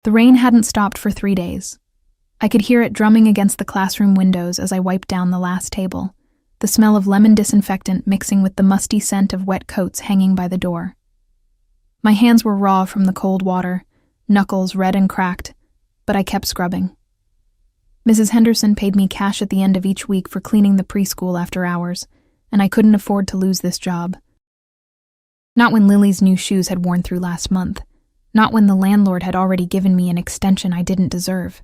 The rain hadn't stopped for 3 days. I could hear it drumming against the classroom windows as I wiped down the last table, the smell of lemon disinfectant mixing with the musty scent of wet coats hanging by the door. My hands were raw from the cold water, knuckles red and cracked, but I kept scrubbing. Mrs. Henderson paid me cash at the end of each week for cleaning the preschool after hours, and I couldn't afford to lose this job. Not when Lily's new shoes had worn through last month. Not when the landlord had already given me an extension I didn't deserve.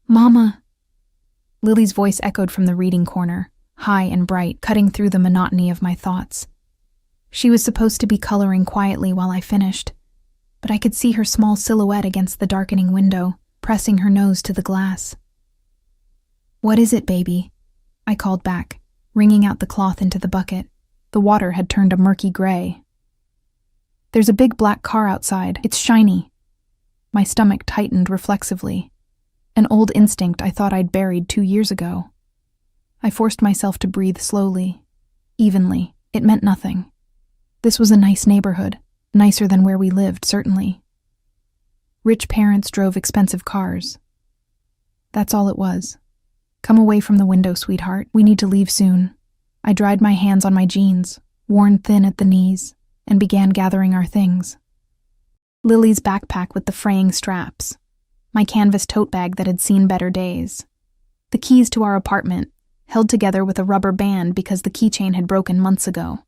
"Mama." Lily's voice echoed from the reading corner, high and bright, cutting through the monotony of my thoughts. She was supposed to be coloring quietly while I finished, but I could see her small silhouette against the darkening window, pressing her nose to the glass. "What is it, baby?" I called back, wringing out the cloth into the bucket. The water had turned a murky gray. "There's a big black car outside. It's shiny." My stomach tightened reflexively. An old instinct I thought I'd buried 2 years ago. I forced myself to breathe slowly, evenly. It meant nothing. This was a nice neighborhood, nicer than where we lived, certainly. Rich parents drove expensive cars. That's all it was. "Come away from the window, sweetheart. We need to leave soon." I dried my hands on my jeans, worn thin at the knees, and began gathering our things. Lily's backpack with the fraying straps, my canvas tote bag that had seen better days, the keys to our apartment, held together with a rubber band because the keychain had broken months ago.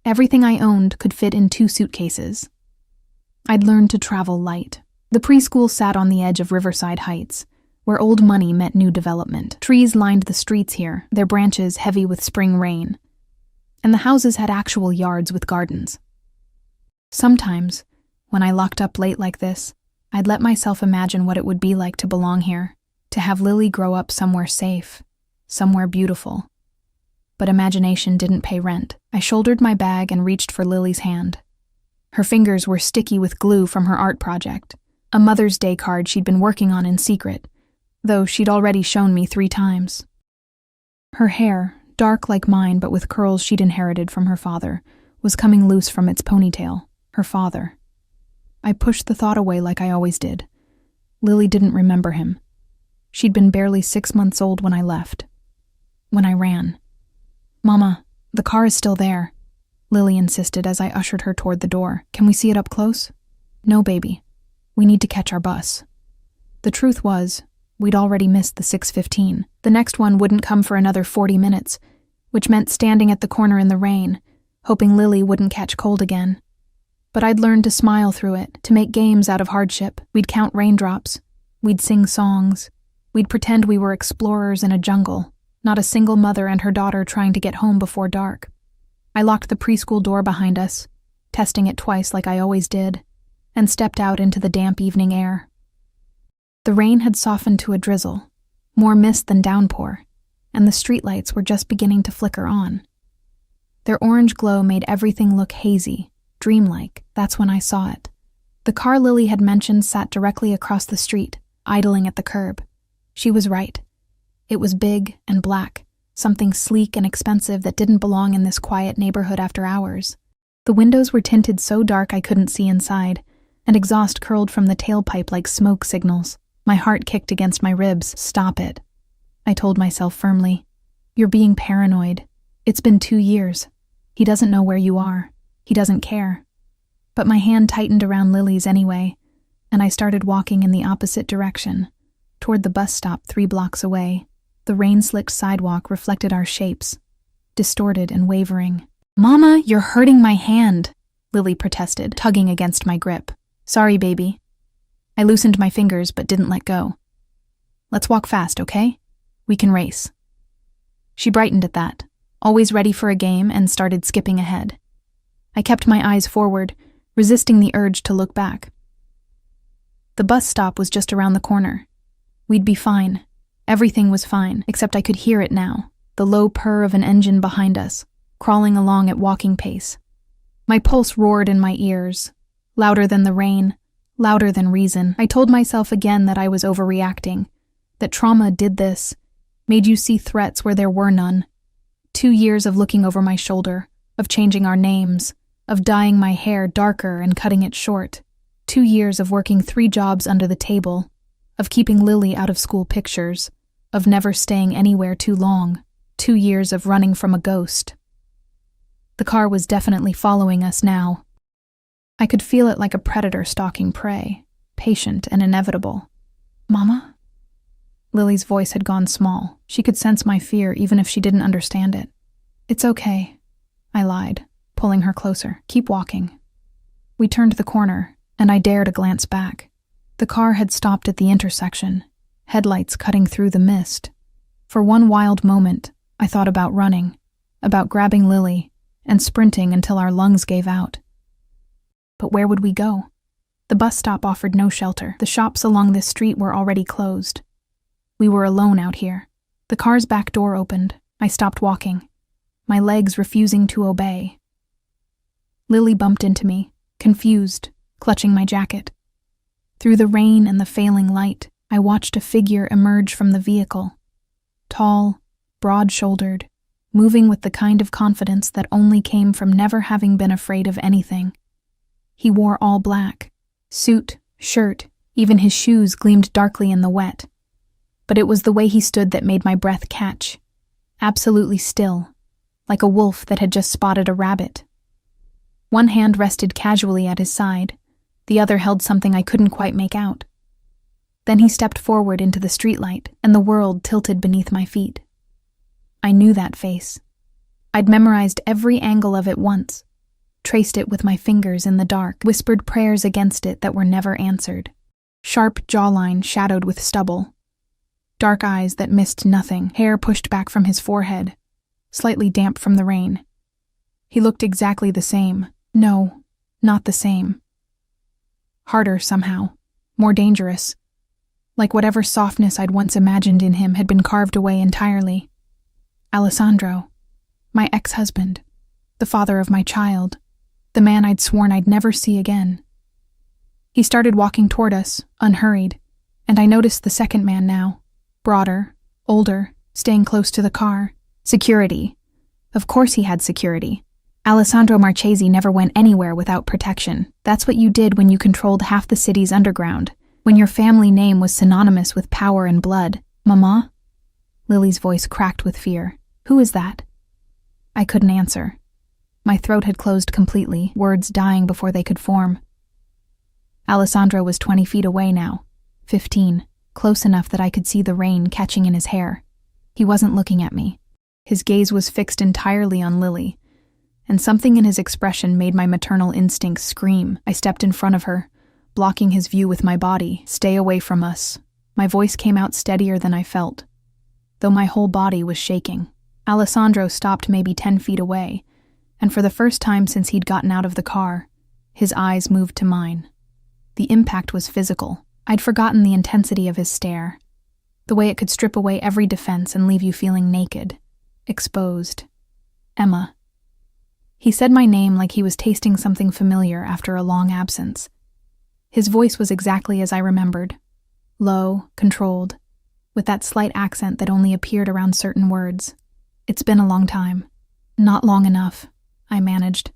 Everything I owned could fit in 2 suitcases. I'd learned to travel light. The preschool sat on the edge of Riverside Heights, where old money met new development. Trees lined the streets here, their branches heavy with spring rain, and the houses had actual yards with gardens. Sometimes, when I locked up late like this, I'd let myself imagine what it would be like to belong here, to have Lily grow up somewhere safe, somewhere beautiful. But imagination didn't pay rent. I shouldered my bag and reached for Lily's hand. Her fingers were sticky with glue from her art project, a Mother's Day card she'd been working on in secret, though she'd already shown me 3 times. Her hair, dark like mine but with curls she'd inherited from her father, was coming loose from its ponytail. Her father. I pushed the thought away like I always did. Lily didn't remember him. She'd been barely 6 months old when I left. When I ran. "Mama, the car is still there," Lily insisted as I ushered her toward the door. "Can we see it up close?" "No, baby. We need to catch our bus." The truth was, we'd already missed the 6:15. The next one wouldn't come for another 40 minutes, which meant standing at the corner in the rain, hoping Lily wouldn't catch cold again. But I'd learned to smile through it, to make games out of hardship. We'd count raindrops. We'd sing songs. We'd pretend we were explorers in a jungle, not a single mother and her daughter trying to get home before dark. I locked the preschool door behind us, testing it twice like I always did, and stepped out into the damp evening air. The rain had softened to a drizzle, more mist than downpour, and the streetlights were just beginning to flicker on. Their orange glow made everything look hazy, dreamlike. That's when I saw it. The car Lily had mentioned sat directly across the street, idling at the curb. She was right. It was big and black, something sleek and expensive that didn't belong in this quiet neighborhood after hours. The windows were tinted so dark I couldn't see inside, and exhaust curled from the tailpipe like smoke signals. My heart kicked against my ribs. "Stop it," I told myself firmly. "You're being paranoid. It's been 2 years. He doesn't know where you are. He doesn't care." But my hand tightened around Lily's anyway, and I started walking in the opposite direction, toward the bus stop 3 blocks away. The rain-slicked sidewalk reflected our shapes, distorted and wavering. "Mama, you're hurting my hand," Lily protested, tugging against my grip. "Sorry, baby." I loosened my fingers but didn't let go. "Let's walk fast, okay? We can race." She brightened at that, always ready for a game, and started skipping ahead. I kept my eyes forward, resisting the urge to look back. The bus stop was just around the corner. We'd be fine. Everything was fine, except I could hear it now, the low purr of an engine behind us, crawling along at walking pace. My pulse roared in my ears, louder than the rain, louder than reason. I told myself again that I was overreacting, that trauma did this, made you see threats where there were none. 2 years of looking over my shoulder, of changing our names, of dyeing my hair darker and cutting it short. 2 years of working 3 jobs under the table, of keeping Lily out of school pictures, of never staying anywhere too long, 2 years of running from a ghost. The car was definitely following us now. I could feel it like a predator stalking prey, patient and inevitable. "Mama?" Lily's voice had gone small. She could sense my fear even if she didn't understand it. "It's okay," I lied, pulling her closer. "Keep walking." We turned the corner, and I dared a glance back. The car had stopped at the intersection, headlights cutting through the mist. For one wild moment, I thought about running, about grabbing Lily, and sprinting until our lungs gave out. But where would we go? The bus stop offered no shelter. The shops along this street were already closed. We were alone out here. The car's back door opened. I stopped walking, my legs refusing to obey. Lily bumped into me, confused, clutching my jacket. Through the rain and the failing light, I watched a figure emerge from the vehicle. Tall, broad-shouldered, moving with the kind of confidence that only came from never having been afraid of anything. He wore all black, suit, shirt, even his shoes gleamed darkly in the wet. But it was the way he stood that made my breath catch, absolutely still, like a wolf that had just spotted a rabbit. One hand rested casually at his side, the other held something I couldn't quite make out. Then he stepped forward into the streetlight, and the world tilted beneath my feet. I knew that face. I'd memorized every angle of it once, traced it with my fingers in the dark, whispered prayers against it that were never answered. Sharp jawline shadowed with stubble, dark eyes that missed nothing, hair pushed back from his forehead, slightly damp from the rain. He looked exactly the same. No, not the same. Harder somehow, more dangerous. Like whatever softness I'd once imagined in him had been carved away entirely. Alessandro, my ex-husband, the father of my child, the man I'd sworn I'd never see again. He started walking toward us, unhurried, and I noticed the second man now, broader, older, staying close to the car. Security. Of course he had security. Alessandro Marchesi never went anywhere without protection. That's what you did when you controlled half the city's underground, when your family name was synonymous with power and blood. "Mama?" Lily's voice cracked with fear. "Who is that?" I couldn't answer. My throat had closed completely, words dying before they could form. Alessandro was 20 feet away now, 15, close enough that I could see the rain catching in his hair. He wasn't looking at me. His gaze was fixed entirely on Lily, and something in his expression made my maternal instincts scream. I stepped in front of her, blocking his view with my body. "Stay away from us." My voice came out steadier than I felt, though my whole body was shaking. Alessandro stopped maybe 10 feet away, and for the first time since he'd gotten out of the car, his eyes moved to mine. The impact was physical. I'd forgotten the intensity of his stare, the way it could strip away every defense and leave you feeling naked, exposed. "Emma." He said my name like he was tasting something familiar after a long absence. His voice was exactly as I remembered, low, controlled, with that slight accent that only appeared around certain words. "It's been a long time." "Not long enough," I managed,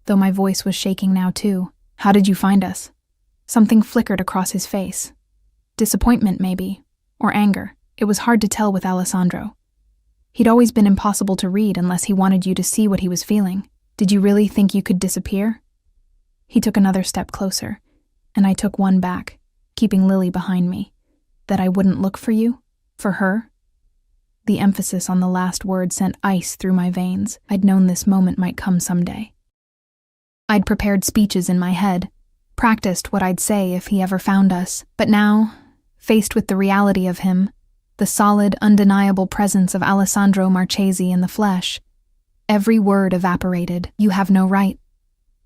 though my voice was shaking now too. "How did you find us?" Something flickered across his face. Disappointment, maybe, or anger. It was hard to tell with Alessandro. He'd always been impossible to read unless he wanted you to see what he was feeling. "Did you really think you could disappear?" He took another step closer, and I took one back, keeping Lily behind me. "That I wouldn't look for you? For her?" The emphasis on the last word sent ice through my veins. I'd known this moment might come someday. I'd prepared speeches in my head, practiced what I'd say if he ever found us, but now, faced with the reality of him, the solid, undeniable presence of Alessandro Marchesi in the flesh, every word evaporated. "You have no right,"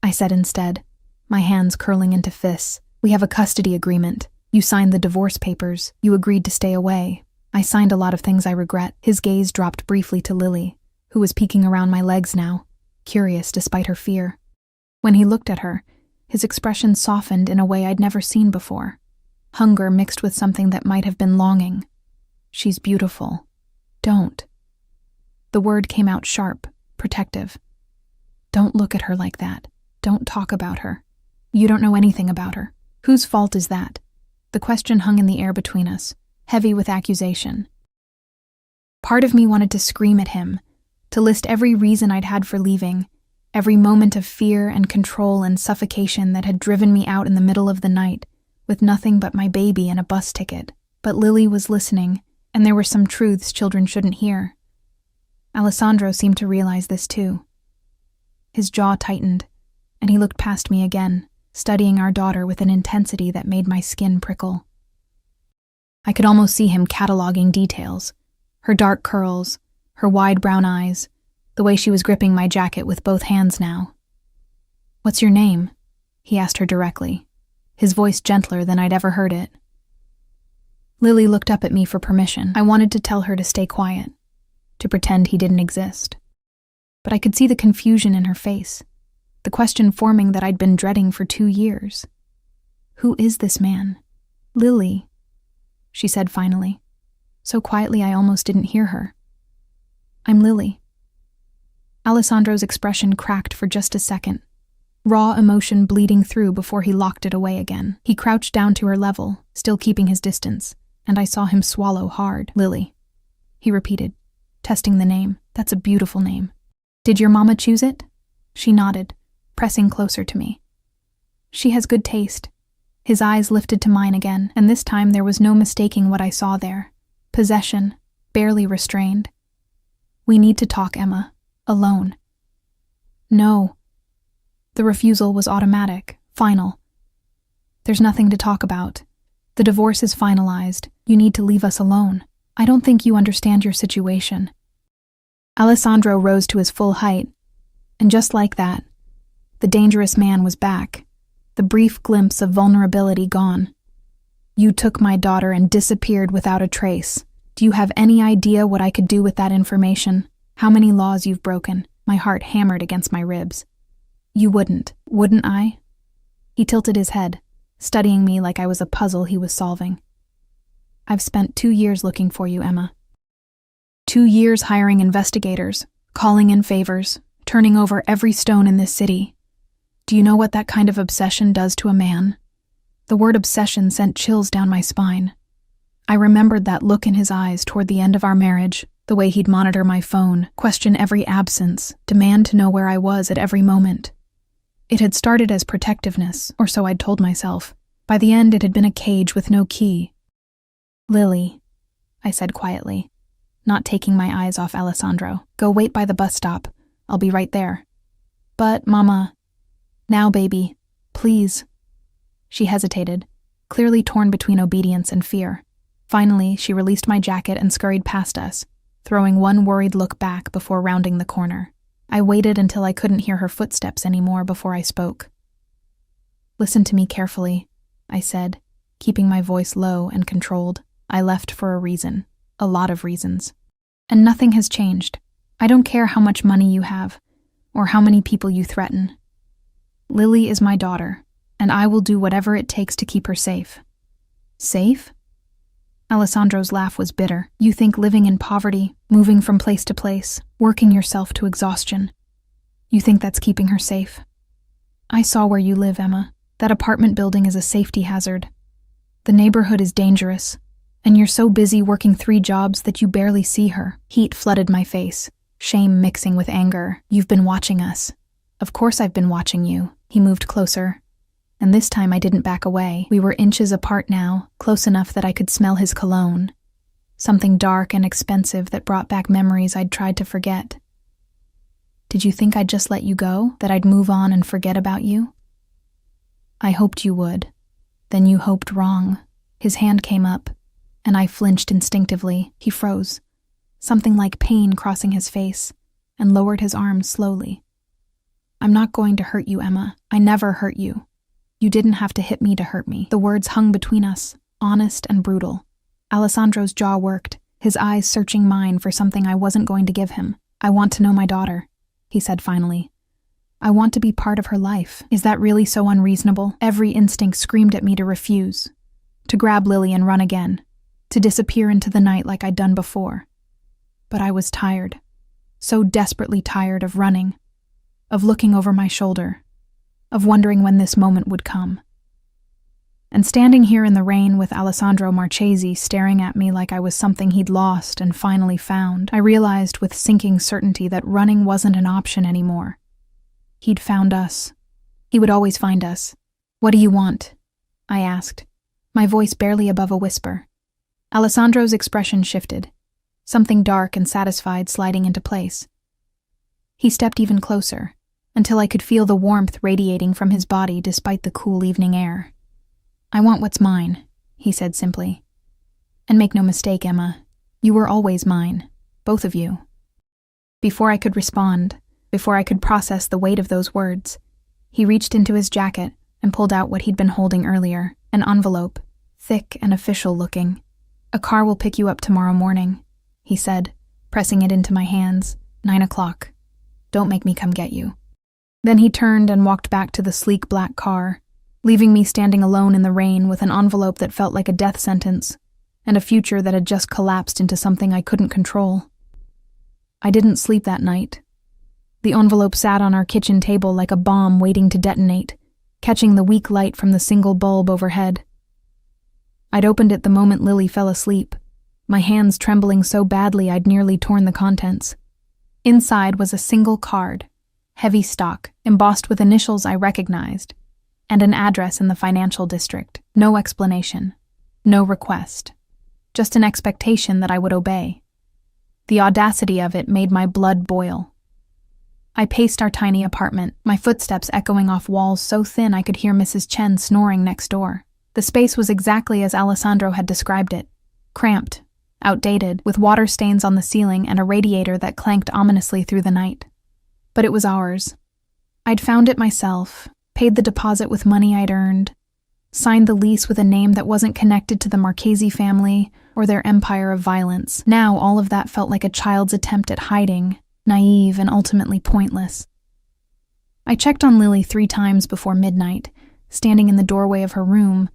I said instead, my hands curling into fists. "We have a custody agreement. You signed the divorce papers. You agreed to stay away. I signed a lot of things I regret." His gaze dropped briefly to Lily, who was peeking around my legs now, curious despite her fear. When he looked at her, his expression softened in a way I'd never seen before. Hunger mixed with something that might have been longing. "She's beautiful. Don't." The word came out sharp, protective. "Don't look at her like that. Don't talk about her. You don't know anything about her." Whose fault is that? The question hung in the air between us, heavy with accusation. Part of me wanted to scream at him, to list every reason I'd had for leaving, every moment of fear and control and suffocation that had driven me out in the middle of the night, with nothing but my baby and a bus ticket. But Lily was listening, and there were some truths children shouldn't hear. Alessandro seemed to realize this too. His jaw tightened, and he looked past me again, studying our daughter with an intensity that made my skin prickle. I could almost see him cataloging details. Her dark curls, her wide brown eyes, the way she was gripping my jacket with both hands now. "What's your name?" he asked her directly, his voice gentler than I'd ever heard it. Lily looked up at me for permission. I wanted to tell her to stay quiet, to pretend he didn't exist. But I could see the confusion in her face, the question forming that I'd been dreading for 2 years. "Who is this man?" "Lily," she said finally, so quietly I almost didn't hear her. "I'm Lily." Alessandro's expression cracked for just a second, raw emotion bleeding through before he locked it away again. He crouched down to her level, still keeping his distance, and I saw him swallow hard. "Lily," he repeated, testing the name. "That's a beautiful name. Did your mama choose it?" She nodded, pressing closer to me. "She has good taste." His eyes lifted to mine again, and this time there was no mistaking what I saw there. Possession, barely restrained. "We need to talk, Emma. Alone." "No." The refusal was automatic, final. "There's nothing to talk about. The divorce is finalized. You need to leave us alone. I don't think you understand your situation." Alessandro rose to his full height, and just like that, the dangerous man was back, the brief glimpse of vulnerability gone. "You took my daughter and disappeared without a trace. Do you have any idea what I could do with that information? How many laws you've broken?" My heart hammered against my ribs. "You wouldn't I?" He tilted his head, studying me like I was a puzzle he was solving. "I've spent 2 years looking for you, Emma. 2 years hiring investigators, calling in favors, turning over every stone in this city. Do you know what that kind of obsession does to a man?" The word obsession sent chills down my spine. I remembered that look in his eyes toward the end of our marriage, the way he'd monitor my phone, question every absence, demand to know where I was at every moment. It had started as protectiveness, or so I'd told myself. By the end, it had been a cage with no key. "Lily," I said quietly, not taking my eyes off Alessandro. "Go wait by the bus stop. I'll be right there." "But, Mama..." "Now, baby. Please." She hesitated, clearly torn between obedience and fear. Finally, she released my jacket and scurried past us, throwing one worried look back before rounding the corner. I waited until I couldn't hear her footsteps anymore before I spoke. "Listen to me carefully," I said, keeping my voice low and controlled. "I left for a reason. A lot of reasons. And nothing has changed. I don't care how much money you have, or how many people you threaten. Lily is my daughter, and I will do whatever it takes to keep her safe." "Safe?" Alessandro's laugh was bitter. "You think living in poverty, moving from place to place, working yourself to exhaustion, you think that's keeping her safe? I saw where you live, Emma. That apartment building is a safety hazard. The neighborhood is dangerous, and you're so busy working 3 jobs that you barely see her." Heat flooded my face, shame mixing with anger. "You've been watching us." "Of course I've been watching you." He moved closer, and this time I didn't back away. We were inches apart now, close enough that I could smell his cologne, something dark and expensive that brought back memories I'd tried to forget. "Did you think I'd just let you go, that I'd move on and forget about you?" "I hoped you would. Then you hoped wrong." His hand came up, and I flinched instinctively. He froze, something like pain crossing his face, and lowered his arms slowly. "I'm not going to hurt you, Emma. I never hurt you. You didn't have to hit me to hurt me." The words hung between us, honest and brutal. Alessandro's jaw worked, his eyes searching mine for something I wasn't going to give him. "I want to know my daughter," he said finally. "I want to be part of her life." Is that really so unreasonable? Every instinct screamed at me to refuse, to grab Lily and run again, to disappear into the night like I'd done before. But I was tired, so desperately tired of running, of looking over my shoulder, of wondering when this moment would come. And standing here in the rain with Alessandro Marchesi staring at me like I was something he'd lost and finally found, I realized with sinking certainty that running wasn't an option anymore. He'd found us. He would always find us. "What do you want?" I asked, my voice barely above a whisper. Alessandro's expression shifted, something dark and satisfied sliding into place. He stepped even closer, until I could feel the warmth radiating from his body despite the cool evening air. "I want what's mine," he said simply. "And make no mistake, Emma, you were always mine, both of you." Before I could respond, before I could process the weight of those words, he reached into his jacket and pulled out what he'd been holding earlier, an envelope, thick and official-looking. "A car will pick you up tomorrow morning," he said, pressing it into my hands. 9 o'clock. "Don't make me come get you." Then he turned and walked back to the sleek black car, leaving me standing alone in the rain with an envelope that felt like a death sentence, and a future that had just collapsed into something I couldn't control. I didn't sleep that night. The envelope sat on our kitchen table like a bomb waiting to detonate, catching the weak light from the single bulb overhead. I'd opened it the moment Lily fell asleep, my hands trembling so badly I'd nearly torn the contents. Inside was a single card, heavy stock, embossed with initials I recognized, and an address in the financial district. No explanation, no request, just an expectation that I would obey. The audacity of it made my blood boil. I paced our tiny apartment, my footsteps echoing off walls so thin I could hear Mrs. Chen snoring next door. The space was exactly as Alessandro had described it, cramped, outdated, with water stains on the ceiling and a radiator that clanked ominously through the night. But it was ours. I'd found it myself, paid the deposit with money I'd earned, signed the lease with a name that wasn't connected to the Marchesi family or their empire of violence. Now all of that felt like a child's attempt at hiding, naive and ultimately pointless. I checked on Lily 3 times before midnight, standing in the doorway of her room,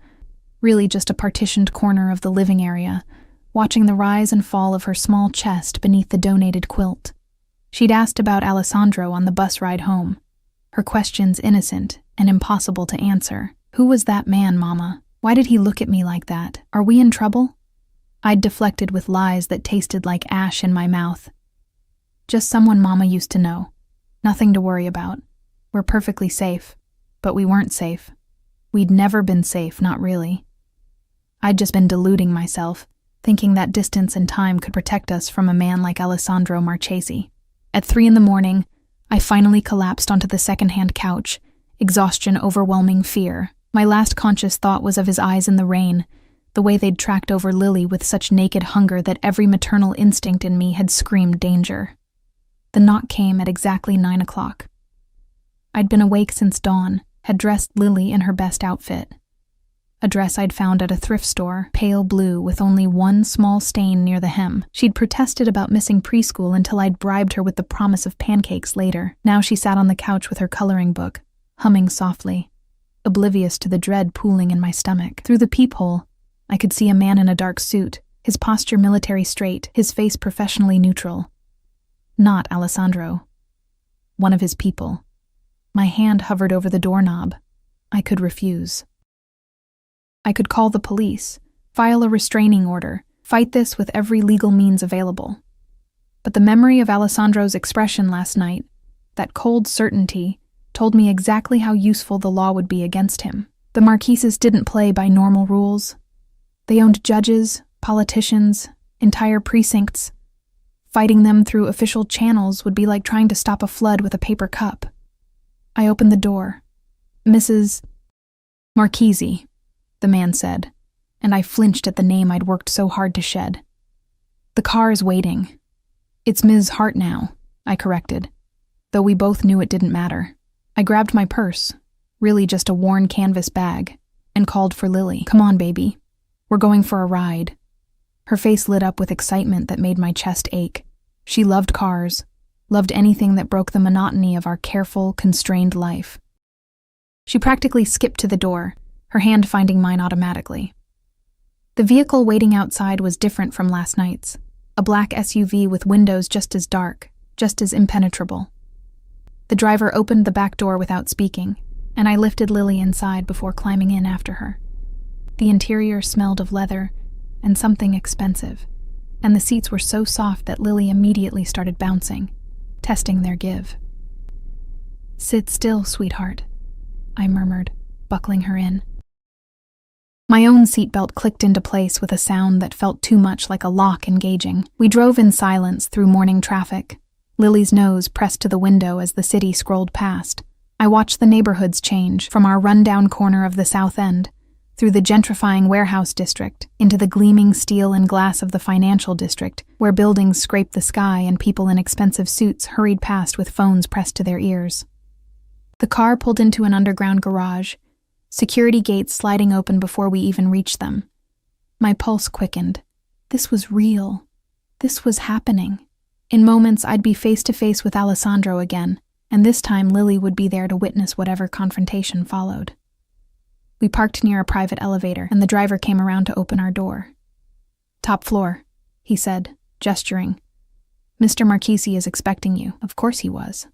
really just a partitioned corner of the living area, watching the rise and fall of her small chest beneath the donated quilt. She'd asked about Alessandro on the bus ride home, her questions innocent and impossible to answer. "Who was that man, Mama? Why did he look at me like that? Are we in trouble?" I'd deflected with lies that tasted like ash in my mouth. "Just someone Mama used to know. Nothing to worry about. We're perfectly safe." But we weren't safe. We'd never been safe, not really. I'd just been deluding myself, thinking that distance and time could protect us from a man like Alessandro Marchesi. At 3 a.m, I finally collapsed onto the second-hand couch, exhaustion overwhelming fear. My last conscious thought was of his eyes in the rain, the way they'd tracked over Lily with such naked hunger that every maternal instinct in me had screamed danger. The knock came at exactly 9 o'clock. I'd been awake since dawn, had dressed Lily in her best outfit. A dress I'd found at a thrift store, pale blue with only one small stain near the hem. She'd protested about missing preschool until I'd bribed her with the promise of pancakes later. Now she sat on the couch with her coloring book, humming softly, oblivious to the dread pooling in my stomach. Through the peephole, I could see a man in a dark suit, his posture military straight, his face professionally neutral. Not Alessandro. One of his people. My hand hovered over the doorknob. I could refuse. I could call the police, file a restraining order, fight this with every legal means available. But the memory of Alessandro's expression last night, that cold certainty, told me exactly how useful the law would be against him. The Marcheses didn't play by normal rules. They owned judges, politicians, entire precincts. Fighting them through official channels would be like trying to stop a flood with a paper cup. I opened the door. "Mrs. Marchesi," the man said, and I flinched at the name I'd worked so hard to shed. "The car is waiting." "It's Ms. Hart now," I corrected, though we both knew it didn't matter. I grabbed my purse, really just a worn canvas bag, and called for Lily. "Come on, baby. We're going for a ride." Her face lit up with excitement that made my chest ache. She loved cars, loved anything that broke the monotony of our careful, constrained life. She practically skipped to the door, her hand finding mine automatically. The vehicle waiting outside was different from last night's, a black SUV with windows just as dark, just as impenetrable. The driver opened the back door without speaking, and I lifted Lily inside before climbing in after her. The interior smelled of leather and something expensive, and the seats were so soft that Lily immediately started bouncing, testing their give. "Sit still, sweetheart," I murmured, buckling her in. My own seatbelt clicked into place with a sound that felt too much like a lock engaging. We drove in silence through morning traffic, Lily's nose pressed to the window as the city scrolled past. I watched the neighborhoods change from our rundown corner of the South End, through the gentrifying warehouse district, into the gleaming steel and glass of the financial district, where buildings scraped the sky and people in expensive suits hurried past with phones pressed to their ears. The car pulled into an underground garage, security gates sliding open before we even reached them. My pulse quickened. This was real. This was happening. In moments, I'd be face to face with Alessandro again, and this time Lily would be there to witness whatever confrontation followed. We parked near a private elevator, and the driver came around to open our door. "Top floor," he said, gesturing. "Mr. Marchese is expecting you." Of course he was.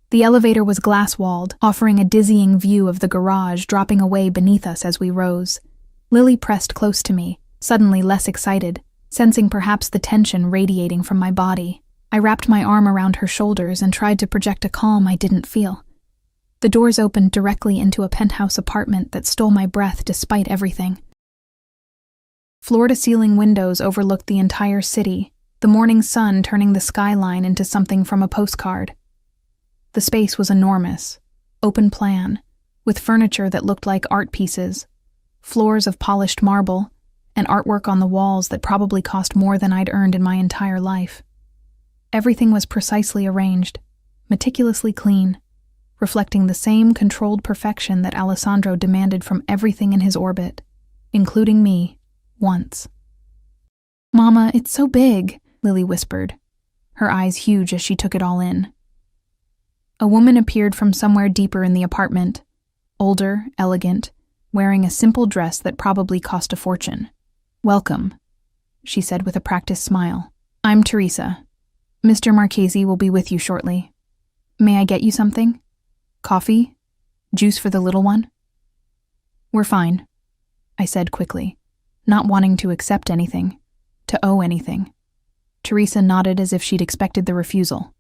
The elevator was glass-walled, offering a dizzying view of the garage dropping away beneath us as we rose. Lily pressed close to me, suddenly less excited, sensing perhaps the tension radiating from my body. I wrapped my arm around her shoulders and tried to project a calm I didn't feel. The doors opened directly into a penthouse apartment that stole my breath despite everything. Floor-to-ceiling windows overlooked the entire city, the morning sun turning the skyline into something from a postcard. The space was enormous, open plan, with furniture that looked like art pieces, floors of polished marble, and artwork on the walls that probably cost more than I'd earned in my entire life. Everything was precisely arranged, meticulously clean, reflecting the same controlled perfection that Alessandro demanded from everything in his orbit, including me, once. "Mama, it's so big," Lily whispered, her eyes huge as she took it all in. A woman appeared from somewhere deeper in the apartment, older, elegant, wearing a simple dress that probably cost a fortune. "Welcome," she said with a practiced smile. "I'm Teresa. Mr. Marchese will be with you shortly. May I get you something? Coffee? Juice for the little one?" "We're fine," I said quickly, not wanting to accept anything, to owe anything. Teresa nodded as if she'd expected the refusal.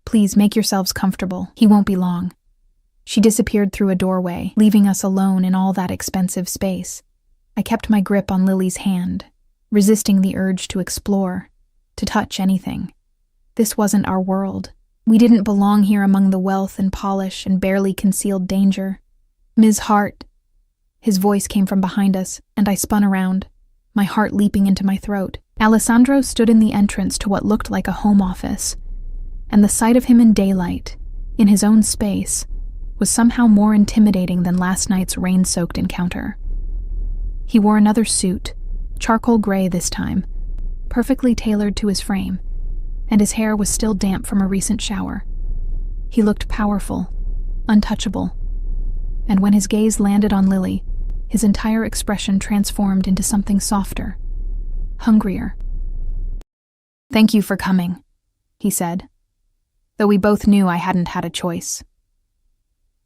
"Please make yourselves comfortable. He won't be long." She disappeared through a doorway, leaving us alone in all that expensive space. I kept my grip on Lily's hand, resisting the urge to explore, to touch anything. This wasn't our world. We didn't belong here among the wealth and polish and barely concealed danger. "Ms. Hart." His voice came from behind us, and I spun around, my heart leaping into my throat. Alessandro stood in the entrance to what looked like a home office, and the sight of him in daylight, in his own space, was somehow more intimidating than last night's rain-soaked encounter. He wore another suit, charcoal gray this time, perfectly tailored to his frame, and his hair was still damp from a recent shower. He looked powerful, untouchable, and when his gaze landed on Lily, his entire expression transformed into something softer, hungrier. "Thank you for coming," he said, though we both knew I hadn't had a choice.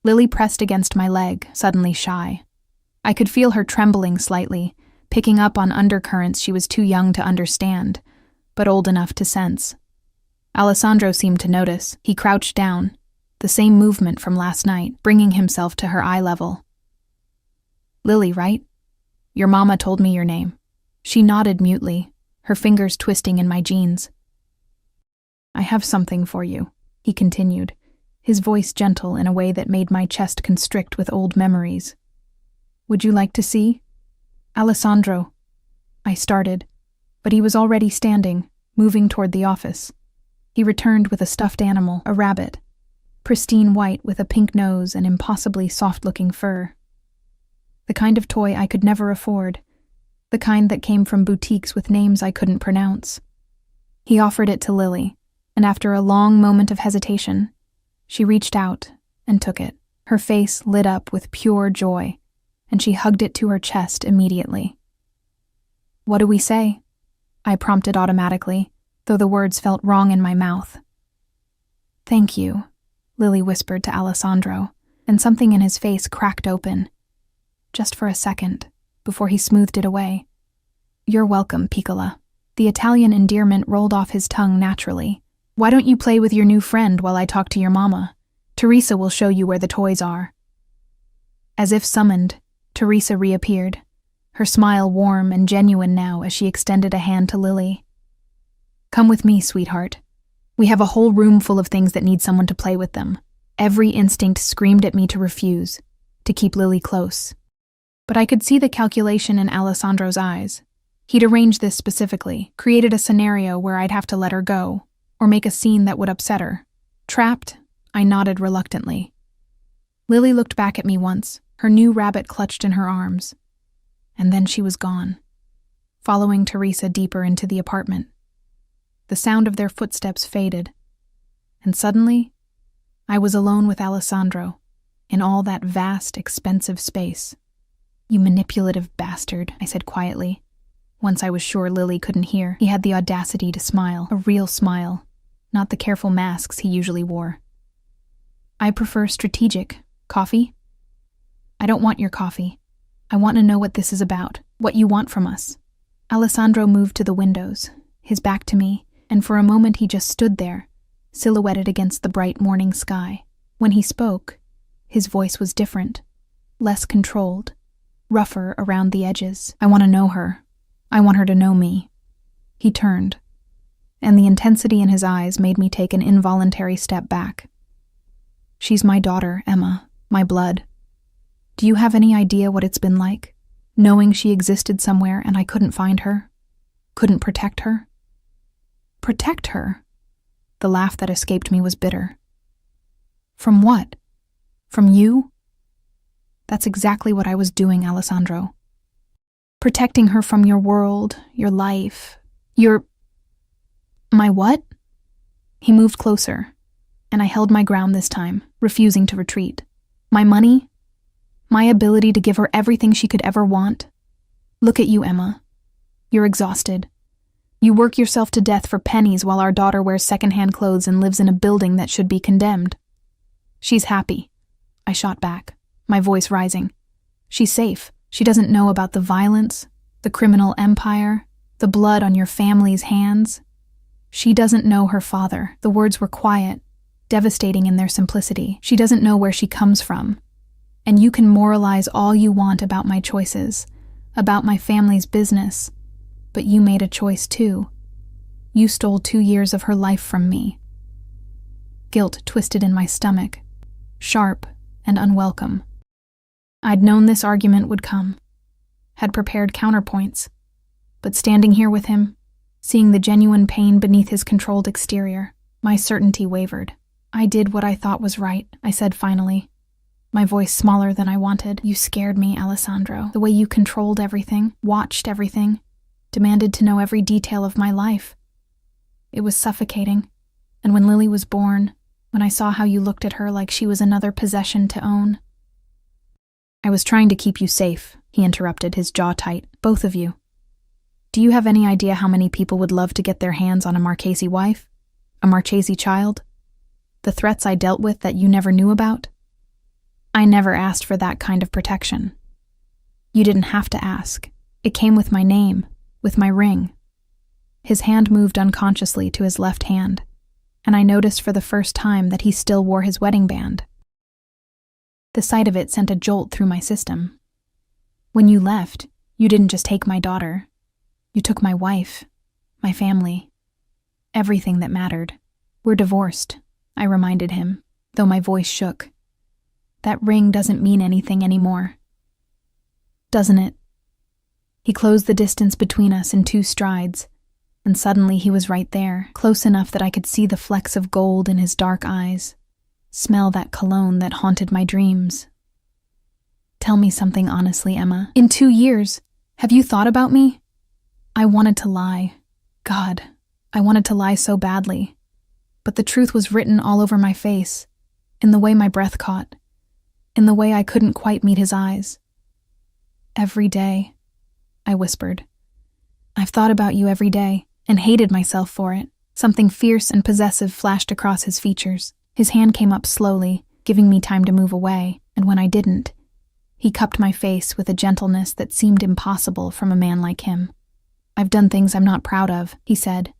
Lily pressed against my leg, suddenly shy. I could feel her trembling slightly, picking up on undercurrents she was too young to understand, but old enough to sense. Alessandro seemed to notice. He crouched down, the same movement from last night, bringing himself to her eye level. "Lily, right? Your mama told me your name." She nodded mutely, her fingers twisting in my jeans. "I have something for you," he continued, his voice gentle in a way that made my chest constrict with old memories. "Would you like to see?" "Alessandro," I started, but he was already standing, moving toward the office. He returned with a stuffed animal, a rabbit, pristine white with a pink nose and impossibly soft-looking fur. The kind of toy I could never afford, the kind that came from boutiques with names I couldn't pronounce. He offered it to Lily, and after a long moment of hesitation, she reached out and took it. Her face lit up with pure joy, and she hugged it to her chest immediately. "What do we say?" I prompted automatically, though the words felt wrong in my mouth. "Thank you," Lily whispered to Alessandro, and something in his face cracked open. Just for a second, before he smoothed it away. "You're welcome, Piccola." The Italian endearment rolled off his tongue naturally. "Why don't you play with your new friend while I talk to your mama? Teresa will show you where the toys are." As if summoned, Teresa reappeared, her smile warm and genuine now as she extended a hand to Lily. "Come with me, sweetheart. We have a whole room full of things that need someone to play with them." Every instinct screamed at me to refuse, to keep Lily close. But I could see the calculation in Alessandro's eyes. He'd arranged this specifically, created a scenario where I'd have to let her go, or make a scene that would upset her. Trapped, I nodded reluctantly. Lily looked back at me once, her new rabbit clutched in her arms. And then she was gone, following Teresa deeper into the apartment. The sound of their footsteps faded, and suddenly, I was alone with Alessandro, in all that vast, expensive space. "You manipulative bastard," I said quietly. Once I was sure Lily couldn't hear, he had the audacity to smile, a real smile, not the careful masks he usually wore. "I prefer strategic. Coffee?" "I don't want your coffee. I want to know what this is about, what you want from us." Alessandro moved to the windows, his back to me, and for a moment he just stood there, silhouetted against the bright morning sky. When he spoke, his voice was different, less controlled, rougher around the edges. "I want to know her. I want her to know me." He turned, and the intensity in his eyes made me take an involuntary step back. "She's my daughter, Emma, my blood. Do you have any idea what it's been like, knowing she existed somewhere and I couldn't find her? Couldn't protect her?" "Protect her?" The laugh that escaped me was bitter. "From what? From you?" "That's exactly what I was doing, Alessandro. Protecting her from your world, your life, your..." "My what?" He moved closer, and I held my ground this time, refusing to retreat. "My money? My ability to give her everything she could ever want? Look at you, Emma. You're exhausted. You work yourself to death for pennies while our daughter wears secondhand clothes and lives in a building that should be condemned." "She's happy," I shot back, my voice rising. "She's safe. She doesn't know about the violence, the criminal empire, the blood on your family's hands. She doesn't know her father." The words were quiet, devastating in their simplicity. "She doesn't know where she comes from. And you can moralize all you want about my choices, about my family's business, but you made a choice too. You stole 2 years of her life from me." Guilt twisted in my stomach, sharp and unwelcome. I'd known this argument would come, had prepared counterpoints, but standing here with him, seeing the genuine pain beneath his controlled exterior, my certainty wavered. "I did what I thought was right," I said finally, my voice smaller than I wanted. "You scared me, Alessandro. The way you controlled everything, watched everything, demanded to know every detail of my life. It was suffocating, and when Lily was born, when I saw how you looked at her like she was another possession to own..." "I was trying to keep you safe," he interrupted, his jaw tight. "Both of you. Do you have any idea how many people would love to get their hands on a Marchese wife? A Marchese child? The threats I dealt with that you never knew about? I never asked for that kind of protection. You didn't have to ask. It came with my name, with my ring." His hand moved unconsciously to his left hand, and I noticed for the first time that he still wore his wedding band. The sight of it sent a jolt through my system. "When you left, you didn't just take my daughter. You took my wife, my family, everything that mattered. We're divorced," I reminded him, though my voice shook. "That ring doesn't mean anything anymore. Doesn't it?" He closed the distance between us in 2 strides, and suddenly he was right there, close enough that I could see the flecks of gold in his dark eyes, smell that cologne that haunted my dreams. "Tell me something honestly, Emma. In 2 years, have you thought about me?" I wanted to lie. God, I wanted to lie so badly. But the truth was written all over my face, in the way my breath caught, in the way I couldn't quite meet his eyes. "Every day," I whispered. "I've thought about you every day, and hated myself for it." Something fierce and possessive flashed across his features. His hand came up slowly, giving me time to move away, and when I didn't, He cupped my face with a gentleness that seemed impossible from a man like him. "I've done things I'm not proud of," he said,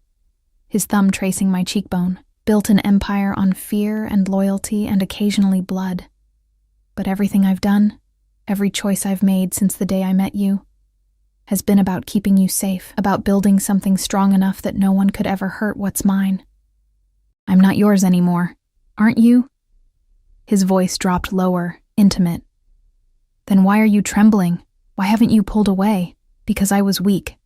his thumb tracing my cheekbone. "Built an empire on fear and loyalty and occasionally blood. But everything I've done, every choice I've made since the day I met you, has been about keeping you safe, about building something strong enough that no one could ever hurt what's mine. I'm not yours anymore, aren't you?" His voice dropped lower, intimate. "Then why are you trembling? Why haven't you pulled away?" "Because I was weak.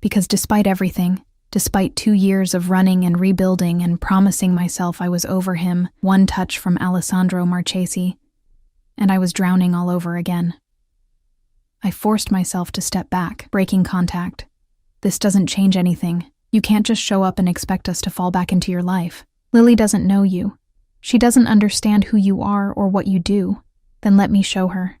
Because despite everything, despite 2 years of running and rebuilding and promising myself I was over him, one touch from Alessandro Marchesi, and I was drowning all over again. I forced myself to step back, breaking contact. This doesn't change anything. You can't just show up and expect us to fall back into your life. Lily doesn't know you. She doesn't understand who you are or what you do. Then let me show her."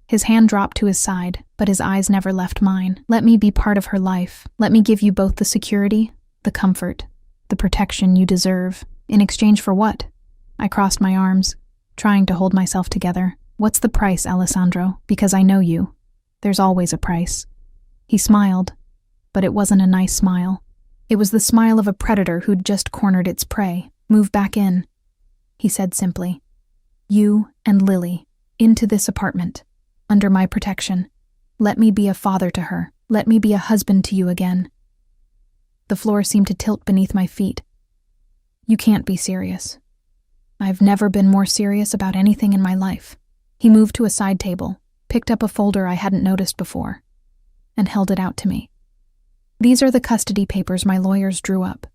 His hand dropped to his side, but his eyes never left mine. "Let me be part of her life. Let me give you both the security, the comfort, the protection you deserve. In exchange for what?" I crossed my arms, trying to hold myself together. "What's the price, Alessandro? Because I know you. There's always a price." He smiled, but it wasn't a nice smile. It was the smile of a predator who'd just cornered its prey. "Move back in," he said simply. "You and Lily, into this apartment. Under my protection. Let me be a father to her. Let me be a husband to you again." The floor seemed to tilt beneath my feet. "You can't be serious." "I've never been more serious about anything in my life." He moved to a side table, picked up a folder I hadn't noticed before, and held it out to me. "These are the custody papers my lawyers drew up.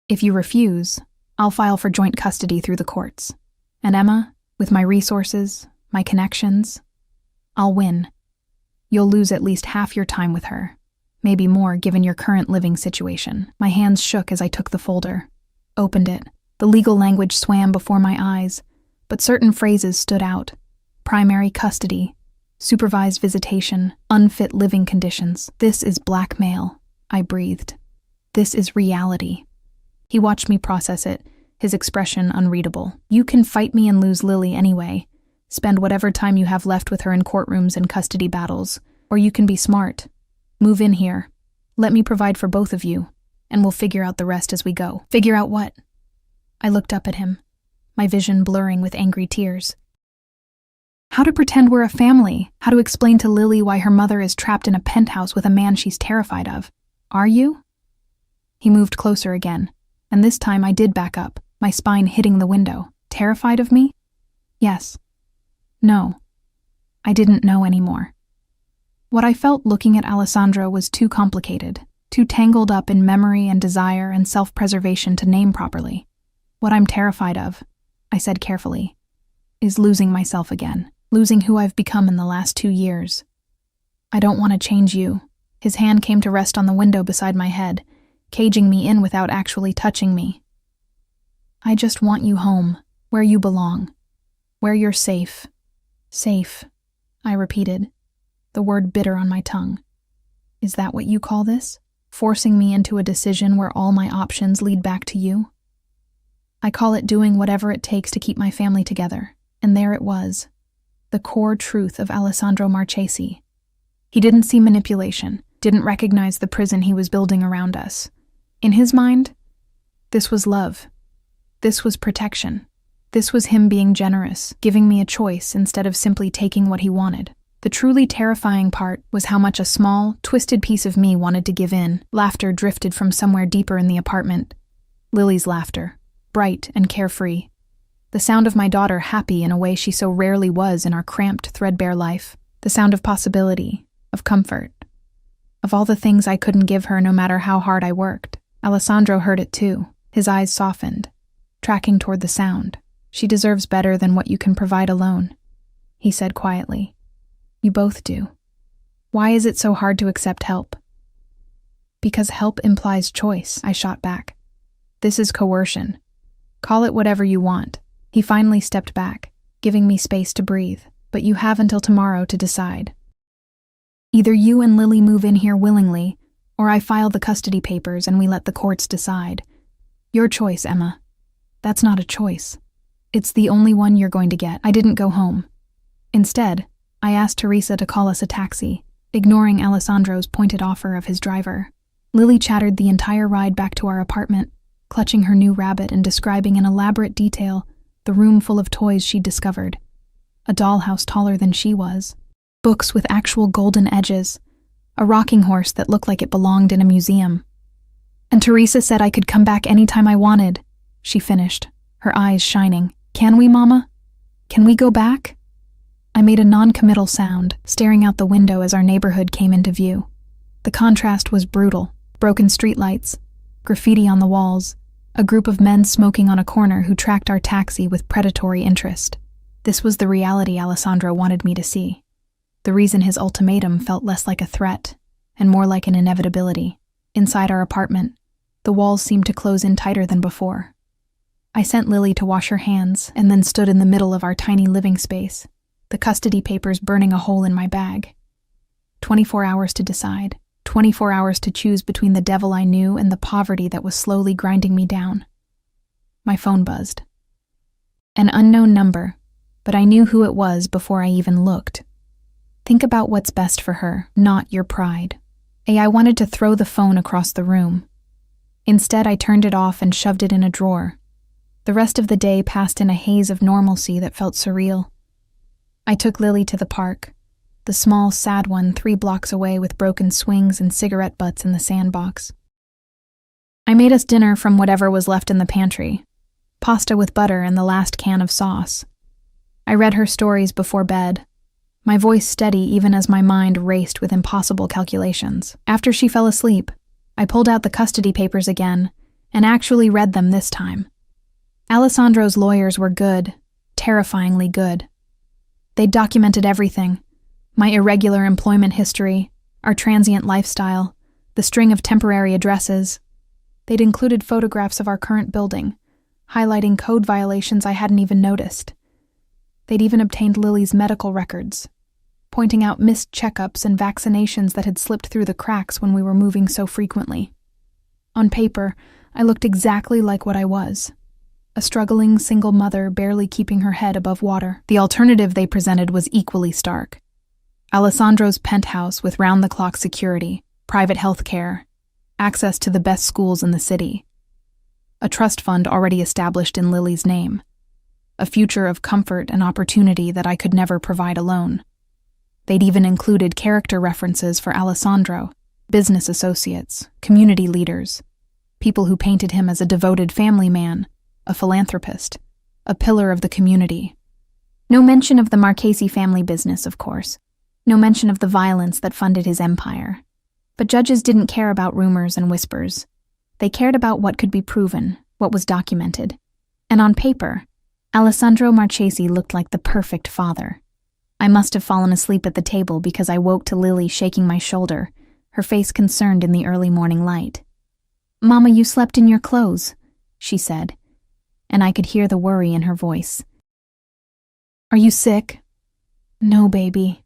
If you refuse, I'll file for joint custody through the courts. And Emma, with my resources, my connections, I'll win. You'll lose at least half your time with her, maybe more given your current living situation." My hands shook as I took the folder, opened it. The legal language swam before my eyes, but certain phrases stood out. Primary custody, supervised visitation, unfit living conditions. "This is blackmail," I breathed. "This is reality." He watched me process it, his expression unreadable. "You can fight me and lose Lily anyway. Spend whatever time you have left with her in courtrooms and custody battles. Or you can be smart. Move in here. Let me provide for both of you, and we'll figure out the rest as we go." "Figure out what?" I looked up at him, my vision blurring with angry tears. "How to pretend we're a family. How to explain to Lily why her mother is trapped in a penthouse with a man she's terrified of. Are you?" He moved closer again, and this time I did back up, my spine hitting the window. "Terrified of me?" "Yes." "No." I didn't know anymore. What I felt looking at Alessandro was too complicated, too tangled up in memory and desire and self-preservation to name properly. "What I'm terrified of," I said carefully, "is losing myself again, losing who I've become in the last 2 years. I don't want to change you." His hand came to rest on the window beside my head, caging me in without actually touching me. "I just want you home, where you belong, where you're safe." "Safe," I repeated, the word bitter on my tongue. "Is that what you call this? Forcing me into a decision where all my options lead back to you?" "I call it doing whatever it takes to keep my family together." And there it was, the core truth of Alessandro Marchesi. He didn't see manipulation, didn't recognize the prison he was building around us. In his mind, this was love. This was protection. This was him being generous, giving me a choice instead of simply taking what he wanted. The truly terrifying part was how much a small, twisted piece of me wanted to give in. Laughter drifted from somewhere deeper in the apartment. Lily's laughter, bright and carefree. The sound of my daughter happy in a way she so rarely was in our cramped, threadbare life. The sound of possibility, of comfort, of all the things I couldn't give her no matter how hard I worked. Alessandro heard it too. His eyes softened, tracking toward the sound. "She deserves better than what you can provide alone," he said quietly. "You both do. Why is it so hard to accept help?" "Because help implies choice," I shot back. "This is coercion. Call it whatever you want." He finally stepped back, giving me space to breathe. "But you have until tomorrow to decide. Either you and Lily move in here willingly, or I file the custody papers and we let the courts decide. Your choice, Emma. That's not a choice. It's the only one you're going to get." I didn't go home. Instead, I I asked Teresa to call us a taxi, ignoring Alessandro's pointed offer of his driver. Lily chattered the entire ride back to our apartment, clutching her new rabbit and describing in elaborate detail the room full of toys she'd discovered. A dollhouse taller than she was, books with actual golden edges, a rocking horse that looked like it belonged in a museum. And Teresa said I could come back anytime I wanted, she finished, her eyes shining. Can we, Mama? Can we go back? I made a non-committal sound, staring out the window as our neighborhood came into view. The contrast was brutal. Broken streetlights, graffiti on the walls, a group of men smoking on a corner who tracked our taxi with predatory interest. This was the reality Alessandro wanted me to see. The reason his ultimatum felt less like a threat and more like an inevitability. Inside our apartment, the walls seemed to close in tighter than before. I sent Lily to wash her hands and then stood in the middle of our tiny living space, the custody papers burning a hole in my bag. 24 hours to decide. 24 hours to choose between the devil I knew and the poverty that was slowly grinding me down. My phone buzzed. An unknown number, but I knew who it was before I even looked. Think about what's best for her, not your pride. I wanted to throw the phone across the room. Instead, I turned it off and shoved it in a drawer. The rest of the day passed in a haze of normalcy that felt surreal. I took Lily to the park, the small, sad one 3 blocks away with broken swings and cigarette butts in the sandbox. I made us dinner from whatever was left in the pantry, pasta with butter and the last can of sauce. I read her stories before bed, my voice steady even as my mind raced with impossible calculations. After she fell asleep, I pulled out the custody papers again and actually read them this time. Alessandro's lawyers were good, terrifyingly good. They'd documented everything. My irregular employment history, our transient lifestyle, the string of temporary addresses. They'd included photographs of our current building, highlighting code violations I hadn't even noticed. They'd even obtained Lily's medical records, pointing out missed checkups and vaccinations that had slipped through the cracks when we were moving so frequently. On paper, I looked exactly like what I was. A struggling single mother barely keeping her head above water. The alternative they presented was equally stark. Alessandro's penthouse with round-the-clock security, private health care, access to the best schools in the city. A trust fund already established in Lily's name. A future of comfort and opportunity that I could never provide alone. They'd even included character references for Alessandro, business associates, community leaders, people who painted him as a devoted family man, a philanthropist, a pillar of the community. No mention of the Marchesi family business, of course. No mention of the violence that funded his empire. But judges didn't care about rumors and whispers. They cared about what could be proven, what was documented. And on paper, Alessandro Marchesi looked like the perfect father. I must have fallen asleep at the table because I woke to Lily shaking my shoulder, her face concerned in the early morning light. "Mama, you slept in your clothes," she said, and I could hear the worry in her voice. "Are you sick?" "No, baby."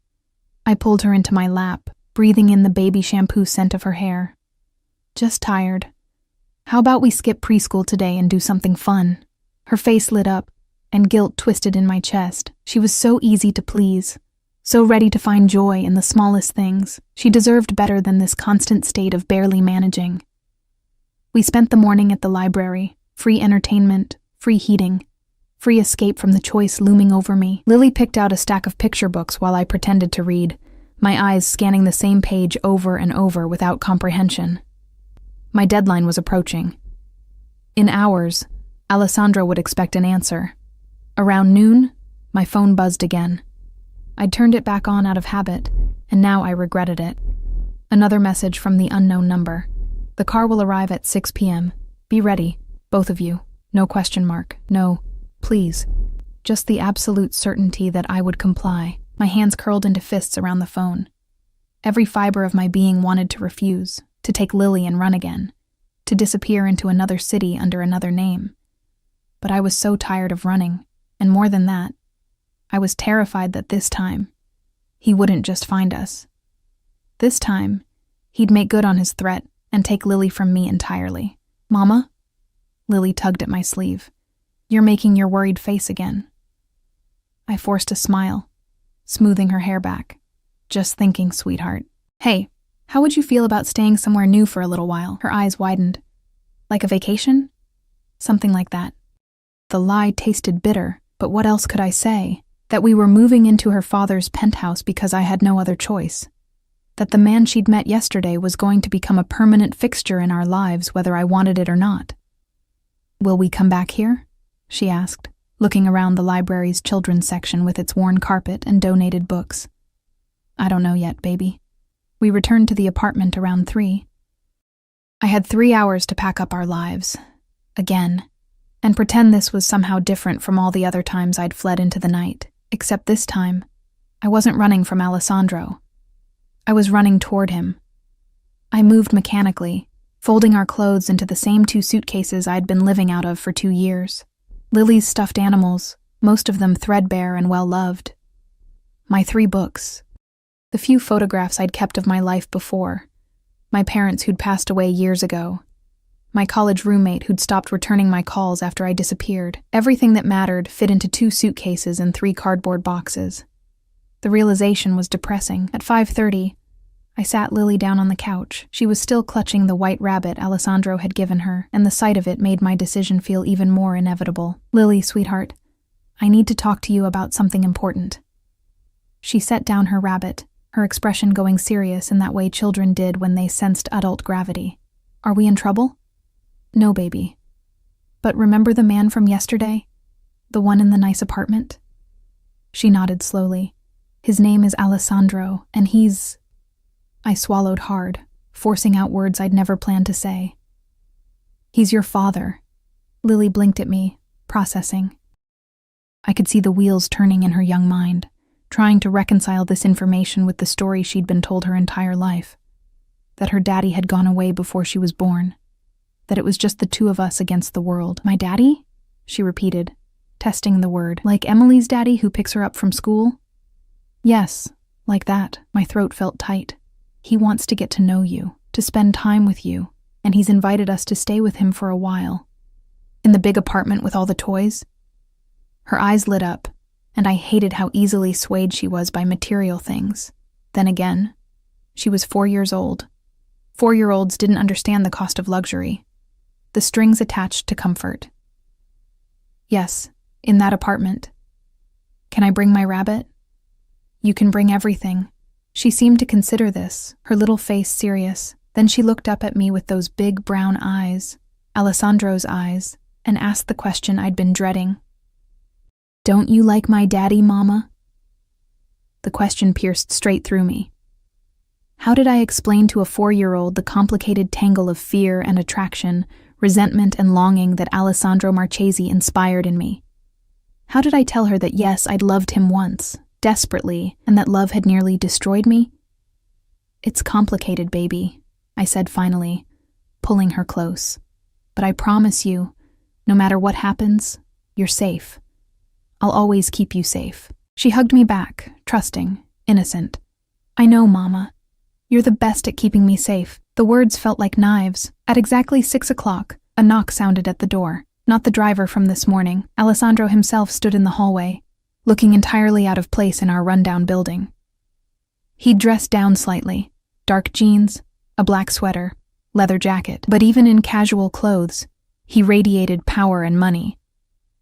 I pulled her into my lap, breathing in the baby shampoo scent of her hair. "Just tired. How about we skip preschool today and do something fun?" Her face lit up, and guilt twisted in my chest. She was so easy to please, so ready to find joy in the smallest things. She deserved better than this constant state of barely managing. We spent the morning at the library, free entertainment, free heating, free escape from the choice looming over me. Lily picked out a stack of picture books while I pretended to read, my eyes scanning the same page over and over without comprehension. My deadline was approaching. In hours, Alessandro would expect an answer. Around noon, my phone buzzed again. I'd turned it back on out of habit, and now I regretted it. Another message from the unknown number. "The car will arrive at 6 p.m. Be ready, both of you. No question mark. No, please." Just the absolute certainty that I would comply. My hands curled into fists around the phone. Every fiber of my being wanted to refuse, to take Lily and run again, to disappear into another city under another name. But I was so tired of running, and more than that, I was terrified that this time, he wouldn't just find us. This time, he'd make good on his threat and take Lily from me entirely. "Mama?" Lily tugged at my sleeve. "You're making your worried face again." I forced a smile. smoothing her hair back. Just thinking, sweetheart. Hey, how would you feel about staying somewhere new for a little while? Her eyes widened. Like a vacation? Something like that. The lie tasted bitter, but what else could I say? That we were moving into her father's penthouse because I had no other choice. That the man she'd met yesterday was going to become a permanent fixture in our lives whether I wanted it or not. Will we come back here? She asked, looking around the library's children's section with its worn carpet and donated books. I don't know yet, baby. We returned to the apartment around 3. I had 3 hours to pack up our lives. Again. And pretend this was somehow different from all the other times I'd fled into the night. Except this time, I wasn't running from Alessandro. I was running toward him. I moved mechanically, folding our clothes into the same 2 suitcases I'd been living out of for 2 years. Lily's stuffed animals, most of them threadbare and well-loved. My 3 books. The few photographs I'd kept of my life before. My parents who'd passed away years ago. My college roommate who'd stopped returning my calls after I disappeared. Everything that mattered fit into 2 suitcases and 3 cardboard boxes. The realization was depressing. At 5:30, I sat Lily down on the couch. She was still clutching the white rabbit Alessandro had given her, and the sight of it made my decision feel even more inevitable. Lily, sweetheart, I need to talk to you about something important. She set down her rabbit, her expression going serious in that way children did when they sensed adult gravity. Are we in trouble? No, baby. But remember the man from yesterday? The one in the nice apartment? She nodded slowly. His name is Alessandro, and he's... I swallowed hard, forcing out words I'd never planned to say. He's your father. Lily blinked at me, processing. I could see the wheels turning in her young mind, trying to reconcile this information with the story she'd been told her entire life. That her daddy had gone away before she was born. That it was just the 2 of us against the world. My daddy? She repeated, testing the word. Like Emily's daddy who picks her up from school? Yes, like that. My throat felt tight. He wants to get to know you, to spend time with you, and he's invited us to stay with him for a while. In the big apartment with all the toys? Her eyes lit up, and I hated how easily swayed she was by material things. Then again, she was 4 years old. 4-year-olds didn't understand the cost of luxury. The strings attached to comfort. Yes, in that apartment. Can I bring my rabbit? You can bring everything. She seemed to consider this, her little face serious. Then she looked up at me with those big brown eyes, Alessandro's eyes, and asked the question I'd been dreading. Don't you like my daddy, Mama? The question pierced straight through me. How did I explain to a 4-year-old the complicated tangle of fear and attraction, resentment and longing that Alessandro Marchesi inspired in me? How did I tell her that yes, I'd loved him once, desperately, and that love had nearly destroyed me? It's complicated, baby, I said finally, pulling her close. But I promise you, no matter what happens, you're safe. I'll always keep you safe. She hugged me back, trusting, innocent. I know, Mama. You're the best at keeping me safe. The words felt like knives. At exactly 6 o'clock, a knock sounded at the door. Not the driver from this morning. Alessandro himself stood in the hallway, looking entirely out of place in our rundown building. He'd dressed down slightly. Dark jeans, a black sweater, leather jacket. But even in casual clothes, he radiated power and money.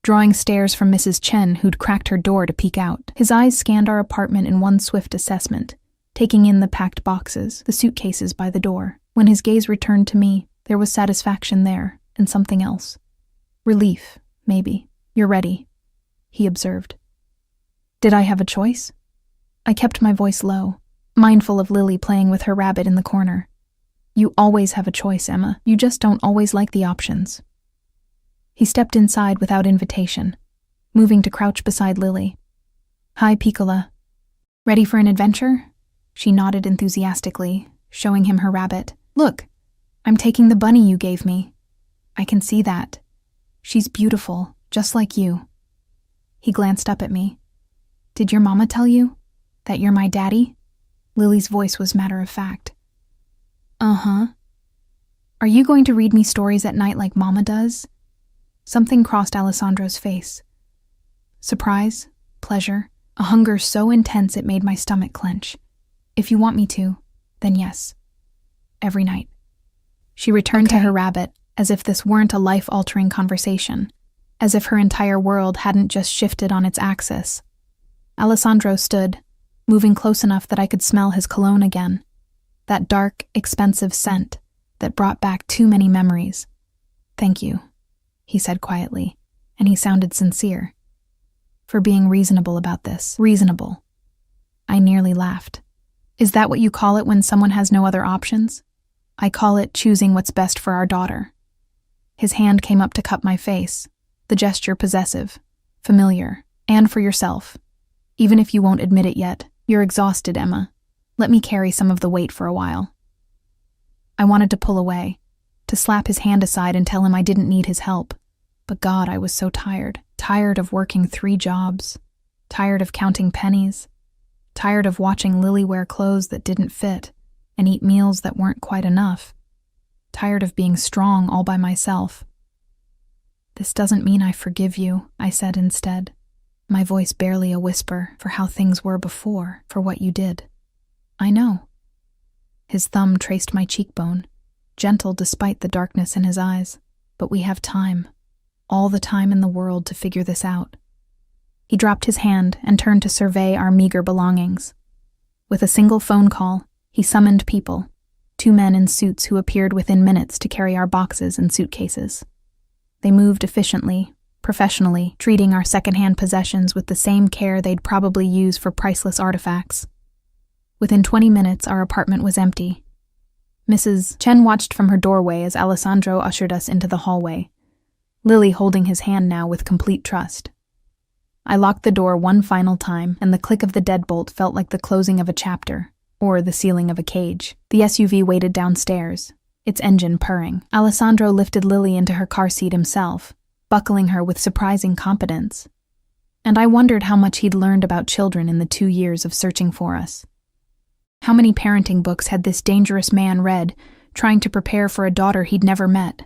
Drawing stares from Mrs. Chen, who'd cracked her door to peek out. His eyes scanned our apartment in one swift assessment, taking in the packed boxes, the suitcases by the door. When his gaze returned to me, there was satisfaction there, and something else. Relief, maybe. You're ready, he observed. Did I have a choice? I kept my voice low, mindful of Lily playing with her rabbit in the corner. You always have a choice, Emma. You just don't always like the options. He stepped inside without invitation, moving to crouch beside Lily. Hi, Piccola. Ready for an adventure? She nodded enthusiastically, showing him her rabbit. Look, I'm taking the bunny you gave me. I can see that. She's beautiful, just like you. He glanced up at me. Did your mama tell you that you're my daddy? Lily's voice was matter-of-fact. Uh-huh. Are you going to read me stories at night like Mama does? Something crossed Alessandro's face. Surprise, pleasure, a hunger so intense it made my stomach clench. "If you want me to, then yes. Every night." She returned to her rabbit, as if this weren't a life-altering conversation, as if her entire world hadn't just shifted on its axis. Alessandro stood, moving close enough that I could smell his cologne again, that dark, expensive scent that brought back too many memories. "Thank you," he said quietly, and he sounded sincere. "For being reasonable about this." Reasonable. I nearly laughed. "Is that what you call it when someone has no other options?" "I call it choosing what's best for our daughter." His hand came up to cup my face, the gesture possessive, familiar, and for yourself. "Even if you won't admit it yet, you're exhausted, Emma. Let me carry some of the weight for a while." I wanted to pull away, to slap his hand aside and tell him I didn't need his help. But God, I was so tired. Tired of working 3 jobs. Tired of counting pennies. Tired of watching Lily wear clothes that didn't fit and eat meals that weren't quite enough. Tired of being strong all by myself. "This doesn't mean I forgive you," I said instead, my voice barely a whisper, "for how things were before, for what you did. I know." His thumb traced my cheekbone, gentle despite the darkness in his eyes. "But we have time, all the time in the world to figure this out." He dropped his hand and turned to survey our meager belongings. With a single phone call, he summoned people, 2 men in suits who appeared within minutes to carry our boxes and suitcases. They moved efficiently, professionally, treating our secondhand possessions with the same care they'd probably use for priceless artifacts. Within 20 minutes, our apartment was empty. Mrs. Chen watched from her doorway as Alessandro ushered us into the hallway, Lily holding his hand now with complete trust. I locked the door one final time, and the click of the deadbolt felt like the closing of a chapter, or the sealing of a cage. The SUV waited downstairs, its engine purring. Alessandro lifted Lily into her car seat himself, buckling her with surprising competence. And I wondered how much he'd learned about children in the 2 years of searching for us. How many parenting books had this dangerous man read, trying to prepare for a daughter he'd never met?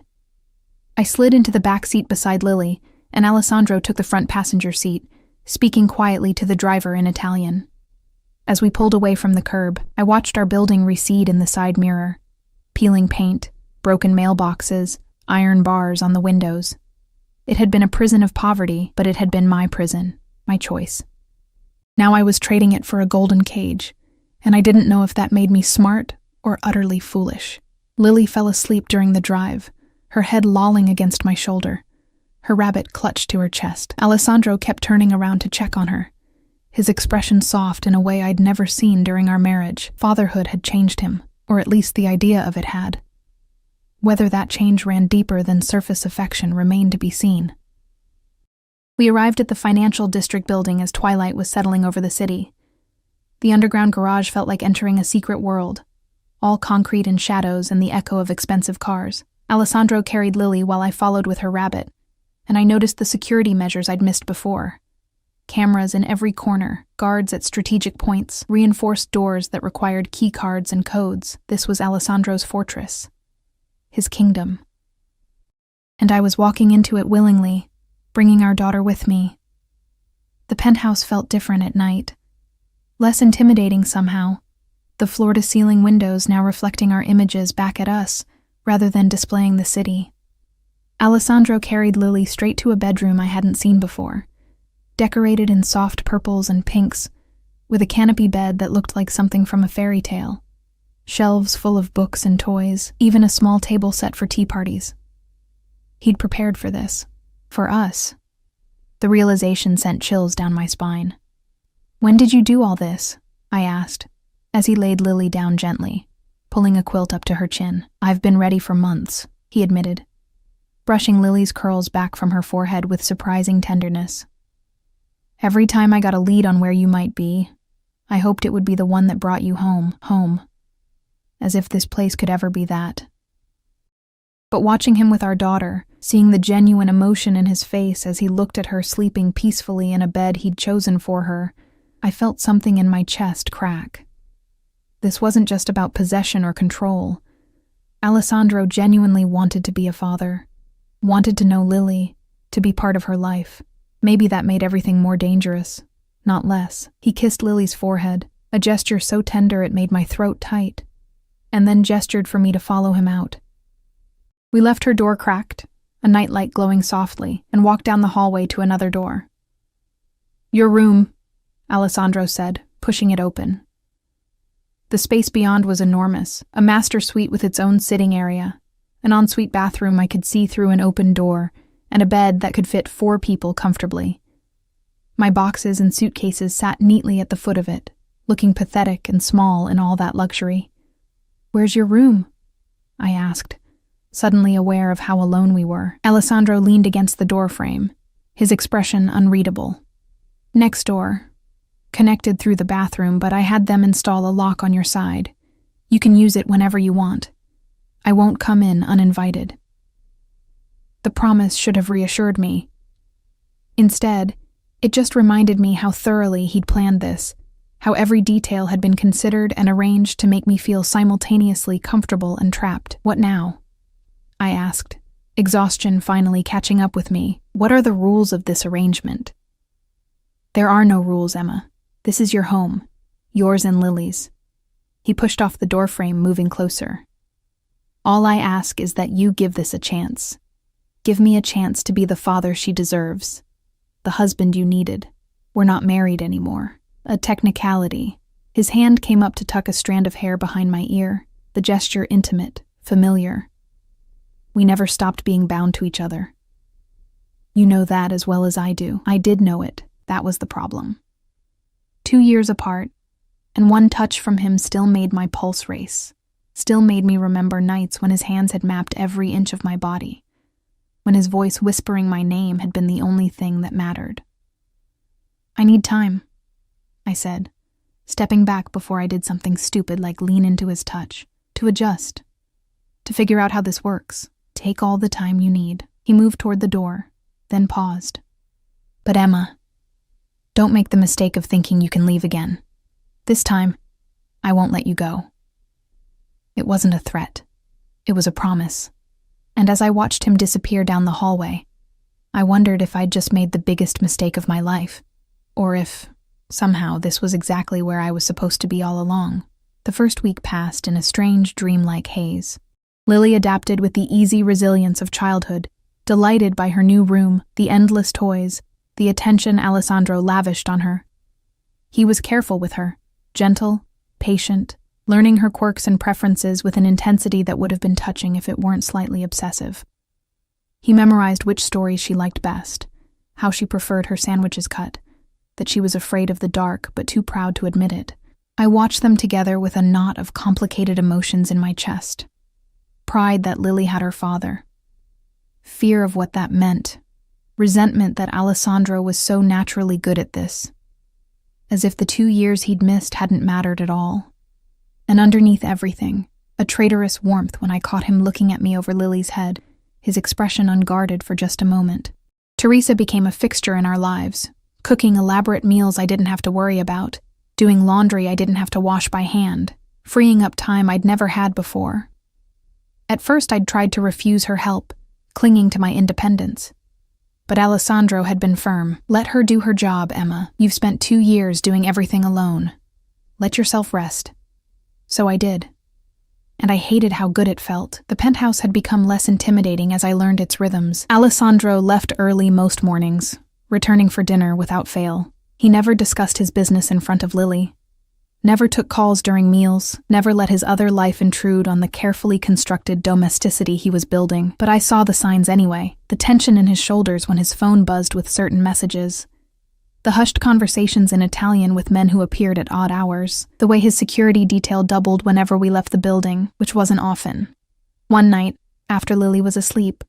I slid into the back seat beside Lily, and Alessandro took the front passenger seat, speaking quietly to the driver in Italian. As we pulled away from the curb, I watched our building recede in the side mirror. Peeling paint, broken mailboxes, iron bars on the windows. It had been a prison of poverty, but it had been my prison, my choice. Now I was trading it for a golden cage, and I didn't know if that made me smart or utterly foolish. Lily fell asleep during the drive, her head lolling against my shoulder. Her rabbit clutched to her chest. Alessandro kept turning around to check on her, his expression soft in a way I'd never seen during our marriage. Fatherhood had changed him, or at least the idea of it had. Whether that change ran deeper than surface affection remained to be seen. We arrived at the financial district building as twilight was settling over the city. The underground garage felt like entering a secret world, all concrete and shadows and the echo of expensive cars. Alessandro carried Lily while I followed with her rabbit, and I noticed the security measures I'd missed before. Cameras in every corner, guards at strategic points, reinforced doors that required key cards and codes. This was Alessandro's fortress, his kingdom. And I was walking into it willingly, bringing our daughter with me. The penthouse felt different at night, less intimidating somehow, the floor-to-ceiling windows now reflecting our images back at us rather than displaying the city. Alessandro carried Lily straight to a bedroom I hadn't seen before, decorated in soft purples and pinks, with a canopy bed that looked like something from a fairy tale, shelves full of books and toys, even a small table set for tea parties. He'd prepared for this, for us. The realization sent chills down my spine. "When did you do all this?" I asked, as he laid Lily down gently, pulling a quilt up to her chin. "I've been ready for months," he admitted, brushing Lily's curls back from her forehead with surprising tenderness. "Every time I got a lead on where you might be, I hoped it would be the one that brought you home. As if this place could ever be that." But watching him with our daughter, seeing the genuine emotion in his face as he looked at her sleeping peacefully in a bed he'd chosen for her, I felt something in my chest crack. This wasn't just about possession or control. Alessandro genuinely wanted to be a father, wanted to know Lily, to be part of her life. Maybe that made everything more dangerous, not less. He kissed Lily's forehead, a gesture so tender it made my throat tight, and then gestured for me to follow him out. We left her door cracked, a nightlight glowing softly, and walked down the hallway to another door. "Your room," Alessandro said, pushing it open. The space beyond was enormous, a master suite with its own sitting area, an ensuite bathroom I could see through an open door, and a bed that could fit 4 people comfortably. My boxes and suitcases sat neatly at the foot of it, looking pathetic and small in all that luxury. "Where's your room?" I asked, suddenly aware of how alone we were. Alessandro leaned against the doorframe, his expression unreadable. "Next door. Connected through the bathroom, but I had them install a lock on your side. You can use it whenever you want. I won't come in uninvited." The promise should have reassured me. Instead, it just reminded me how thoroughly he'd planned this, how every detail had been considered and arranged to make me feel simultaneously comfortable and trapped. "What now?" I asked, exhaustion finally catching up with me. "What are the rules of this arrangement?" "There are no rules, Emma. This is your home, yours and Lily's." He pushed off the doorframe, moving closer. "All I ask is that you give this a chance. Give me a chance to be the father she deserves, the husband you needed. We're not married anymore." A technicality. His hand came up to tuck a strand of hair behind my ear, the gesture intimate, familiar. We never stopped being bound to each other. You know that as well as I do. I did know it. That was the problem. 2 years apart, and one touch from him still made my pulse race, still made me remember nights when his hands had mapped every inch of my body, when his voice whispering my name had been the only thing that mattered. "I need time," I said, stepping back before I did something stupid like lean into his touch, to adjust, to figure out how this works. "Take all the time you need." He moved toward the door, then paused. "But Emma, don't make the mistake of thinking you can leave again. This time, I won't let you go." It wasn't a threat. It was a promise. And as I watched him disappear down the hallway, I wondered if I'd just made the biggest mistake of my life, or if, somehow, this was exactly where I was supposed to be all along. The first week passed in a strange, dreamlike haze. Lily adapted with the easy resilience of childhood, delighted by her new room, the endless toys, the attention Alessandro lavished on her. He was careful with her, gentle, patient, learning her quirks and preferences with an intensity that would have been touching if it weren't slightly obsessive. He memorized which stories she liked best, how she preferred her sandwiches cut, that she was afraid of the dark but too proud to admit it. I watched them together with a knot of complicated emotions in my chest. Pride that Lily had her father. Fear of what that meant. Resentment that Alessandro was so naturally good at this. As if the 2 years he'd missed hadn't mattered at all. And underneath everything, a traitorous warmth when I caught him looking at me over Lily's head, his expression unguarded for just a moment. Teresa became a fixture in our lives, cooking elaborate meals I didn't have to worry about, doing laundry I didn't have to wash by hand, freeing up time I'd never had before. At first I'd tried to refuse her help, clinging to my independence. But Alessandro had been firm. "Let her do her job, Emma. You've spent 2 years doing everything alone. Let yourself rest." So I did. And I hated how good it felt. The penthouse had become less intimidating as I learned its rhythms. Alessandro left early most mornings, returning for dinner without fail. He never discussed his business in front of Lily. Never took calls during meals, never let his other life intrude on the carefully constructed domesticity he was building. But I saw the signs anyway, the tension in his shoulders when his phone buzzed with certain messages, the hushed conversations in Italian with men who appeared at odd hours, the way his security detail doubled whenever we left the building, which wasn't often. One night, after Lily was asleep,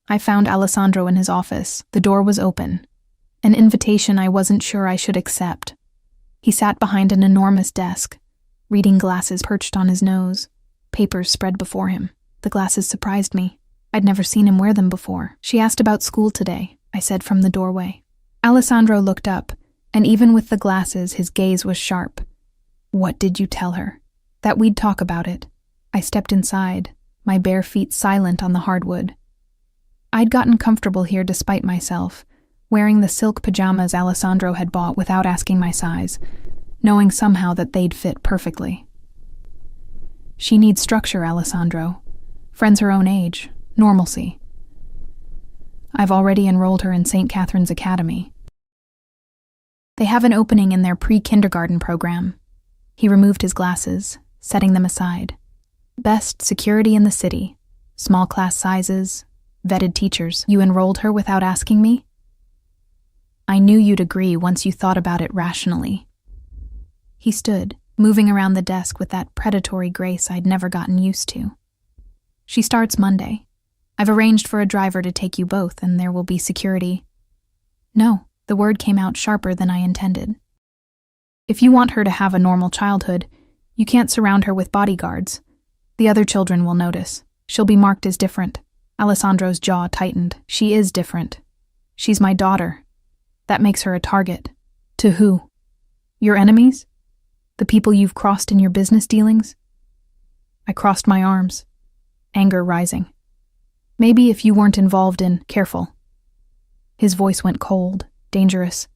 I found Alessandro in his office. The door was open, an invitation I wasn't sure I should accept. He sat behind an enormous desk, reading glasses perched on his nose, papers spread before him. The glasses surprised me. I'd never seen him wear them before. "She asked about school today," I said from the doorway. Alessandro looked up, and even with the glasses, his gaze was sharp. "What did you tell her?" "That we'd talk about it." I stepped inside, my bare feet silent on the hardwood. I'd gotten comfortable here despite myself, wearing the silk pajamas Alessandro had bought without asking my size, knowing somehow that they'd fit perfectly. She needs structure, Alessandro. Friends her own age, normalcy. I've already enrolled her in St. Catherine's Academy. They have an opening in their pre-kindergarten program. He removed his glasses, setting them aside. Best security in the city, small class sizes, vetted teachers. You enrolled her without asking me? I knew you'd agree once you thought about it rationally. He stood, moving around the desk with that predatory grace I'd never gotten used to. She starts Monday. I've arranged for a driver to take you both, and there will be security. No, the word came out sharper than I intended. If you want her to have a normal childhood, you can't surround her with bodyguards. The other children will notice. She'll be marked as different. Alessandro's jaw tightened. She is different. She's my daughter. That makes her a target. To who? Your enemies? The people you've crossed in your business dealings? I crossed my arms, anger rising. Maybe if you weren't involved in, careful. His voice went cold, dangerous.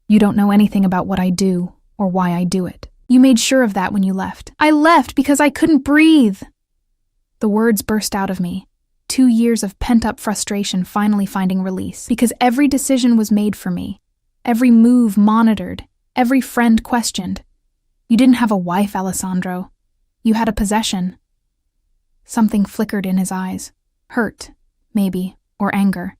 You don't know anything about what I do or why I do it. You made sure of that when you left. I left because I couldn't breathe. The words burst out of me. 2 years of pent-up frustration finally finding release, because every decision was made for me, every move monitored, every friend questioned. You didn't have a wife, Alessandro. You had a possession. Something flickered in his eyes. Hurt, maybe, or anger.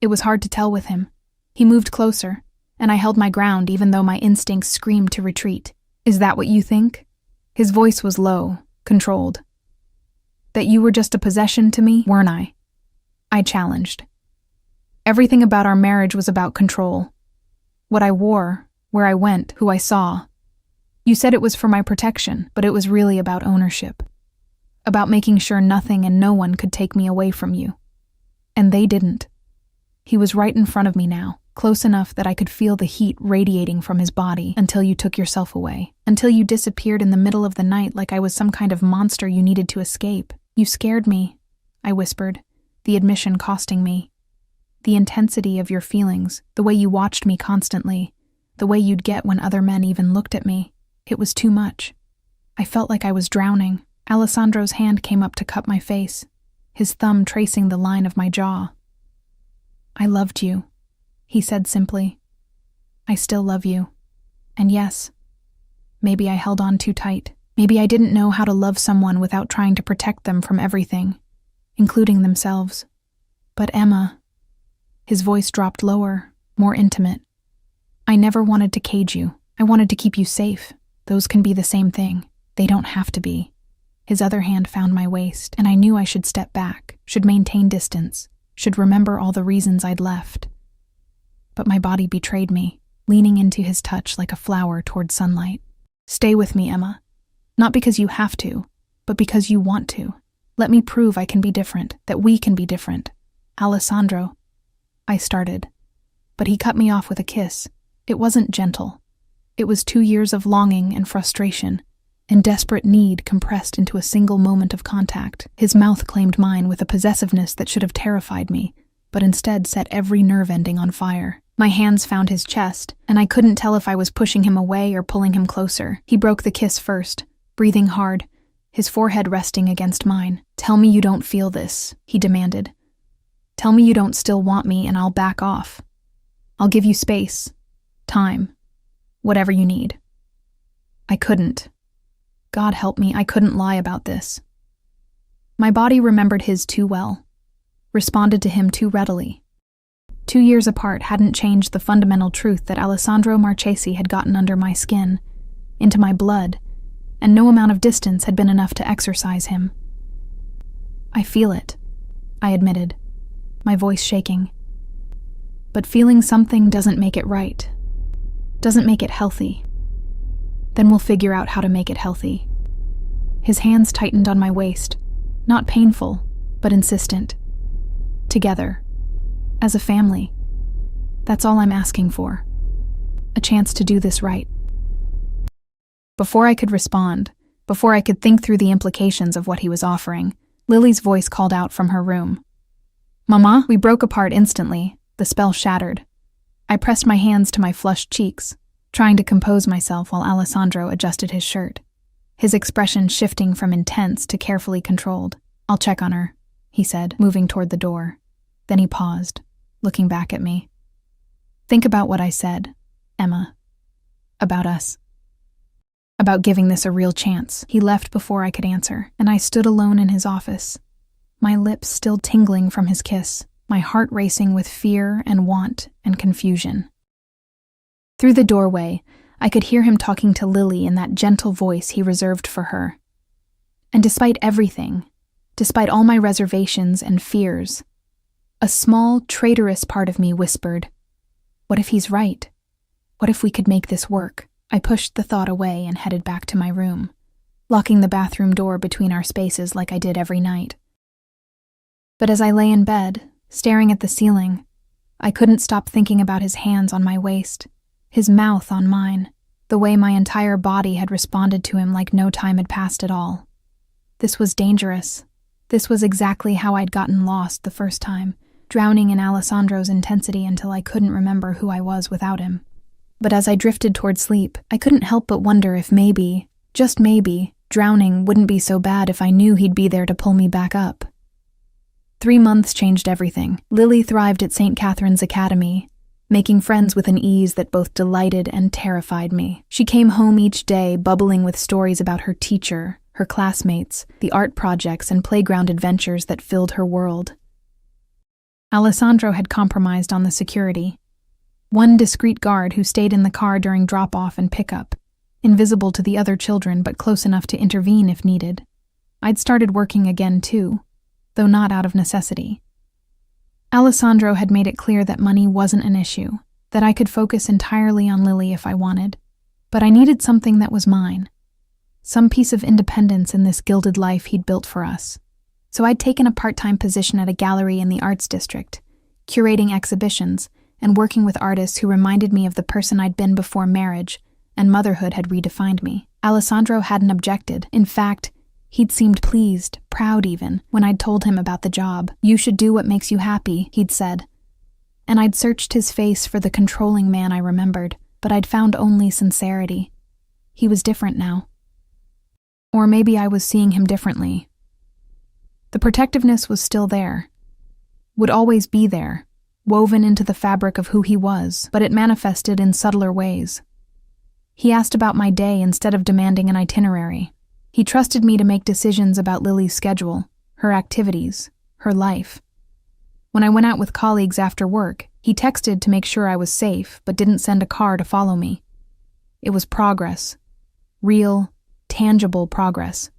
It was hard to tell with him. He moved closer, and I held my ground even though my instincts screamed to retreat. Is that what you think? His voice was low, controlled. That you were just a possession to me, weren't I? I challenged. Everything about our marriage was about control. What I wore, where I went, who I saw. You said it was for my protection, but it was really about ownership. About making sure nothing and no one could take me away from you. And they didn't. He was right in front of me now, close enough that I could feel the heat radiating from his body until you took yourself away, until you disappeared in the middle of the night like I was some kind of monster you needed to escape. You scared me, I whispered, the admission costing me. The intensity of your feelings, the way you watched me constantly, the way you'd get when other men even looked at me. It was too much. I felt like I was drowning. Alessandro's hand came up to cup my face, his thumb tracing the line of my jaw. I loved you, he said simply. I still love you. And yes, maybe I held on too tight. Maybe I didn't know how to love someone without trying to protect them from everything, including themselves. But Emma, his voice dropped lower, more intimate. I never wanted to cage you. I wanted to keep you safe. Those can be the same thing. They don't have to be. His other hand found my waist, and I knew I should step back, should maintain distance, should remember all the reasons I'd left. But my body betrayed me, leaning into his touch like a flower toward sunlight. Stay with me, Emma. Not because you have to, but because you want to. Let me prove I can be different, that we can be different. Alessandro. I started, but he cut me off with a kiss. It wasn't gentle. It was 2 years of longing and frustration, and desperate need compressed into a single moment of contact. His mouth claimed mine with a possessiveness that should have terrified me, but instead set every nerve ending on fire. My hands found his chest, and I couldn't tell if I was pushing him away or pulling him closer. He broke the kiss first, breathing hard, his forehead resting against mine. Tell me you don't feel this, he demanded. Tell me you don't still want me and I'll back off. I'll give you space, time, whatever you need. I couldn't. God help me, I couldn't lie about this. My body remembered his too well, responded to him too readily. 2 years apart hadn't changed the fundamental truth that Alessandro Marchesi had gotten under my skin, into my blood, and no amount of distance had been enough to exorcise him. I feel it, I admitted, my voice shaking. But feeling something doesn't make it right, doesn't make it healthy. Then we'll figure out how to make it healthy. His hands tightened on my waist, not painful, but insistent. Together, as a family. That's all I'm asking for. A chance to do this right. Before I could respond, before I could think through the implications of what he was offering, Lily's voice called out from her room. Mama, we broke apart instantly. The spell shattered. I pressed my hands to my flushed cheeks, trying to compose myself while Alessandro adjusted his shirt, his expression shifting from intense to carefully controlled. "I'll check on her," he said, moving toward the door. Then he paused, looking back at me. "Think about what I said, Emma. About us. About giving this a real chance." He left before I could answer, and I stood alone in his office, my lips still tingling from his kiss, my heart racing with fear and want and confusion. Through the doorway, I could hear him talking to Lily in that gentle voice he reserved for her. And despite everything, despite all my reservations and fears, a small, traitorous part of me whispered, "What if he's right? What if we could make this work?" I pushed the thought away and headed back to my room, locking the bathroom door between our spaces like I did every night. But as I lay in bed, staring at the ceiling, I couldn't stop thinking about his hands on my waist, his mouth on mine, the way my entire body had responded to him like no time had passed at all. This was dangerous. This was exactly how I'd gotten lost the first time, drowning in Alessandro's intensity until I couldn't remember who I was without him. But as I drifted toward sleep, I couldn't help but wonder if maybe, just maybe, drowning wouldn't be so bad if I knew he'd be there to pull me back up. 3 months changed everything. Lily thrived at St. Catherine's Academy, making friends with an ease that both delighted and terrified me. She came home each day bubbling with stories about her teacher, her classmates, the art projects and playground adventures that filled her world. Alessandro had compromised on the security. One discreet guard who stayed in the car during drop-off and pickup, invisible to the other children but close enough to intervene if needed. I'd started working again too, though not out of necessity. Alessandro had made it clear that money wasn't an issue, that I could focus entirely on Lily if I wanted, but I needed something that was mine, some piece of independence in this gilded life he'd built for us. So I'd taken a part-time position at a gallery in the arts district, curating exhibitions and working with artists who reminded me of the person I'd been before marriage and motherhood had redefined me. Alessandro hadn't objected. In fact, he'd seemed pleased, proud even, when I'd told him about the job. "You should do what makes you happy," he'd said. And I'd searched his face for the controlling man I remembered, but I'd found only sincerity. He was different now. Or maybe I was seeing him differently. The protectiveness was still there, would always be there, woven into the fabric of who he was, but it manifested in subtler ways. He asked about my day instead of demanding an itinerary. He trusted me to make decisions about Lily's schedule, her activities, her life. When I went out with colleagues after work, he texted to make sure I was safe, but didn't send a car to follow me. It was progress. Real, tangible progress.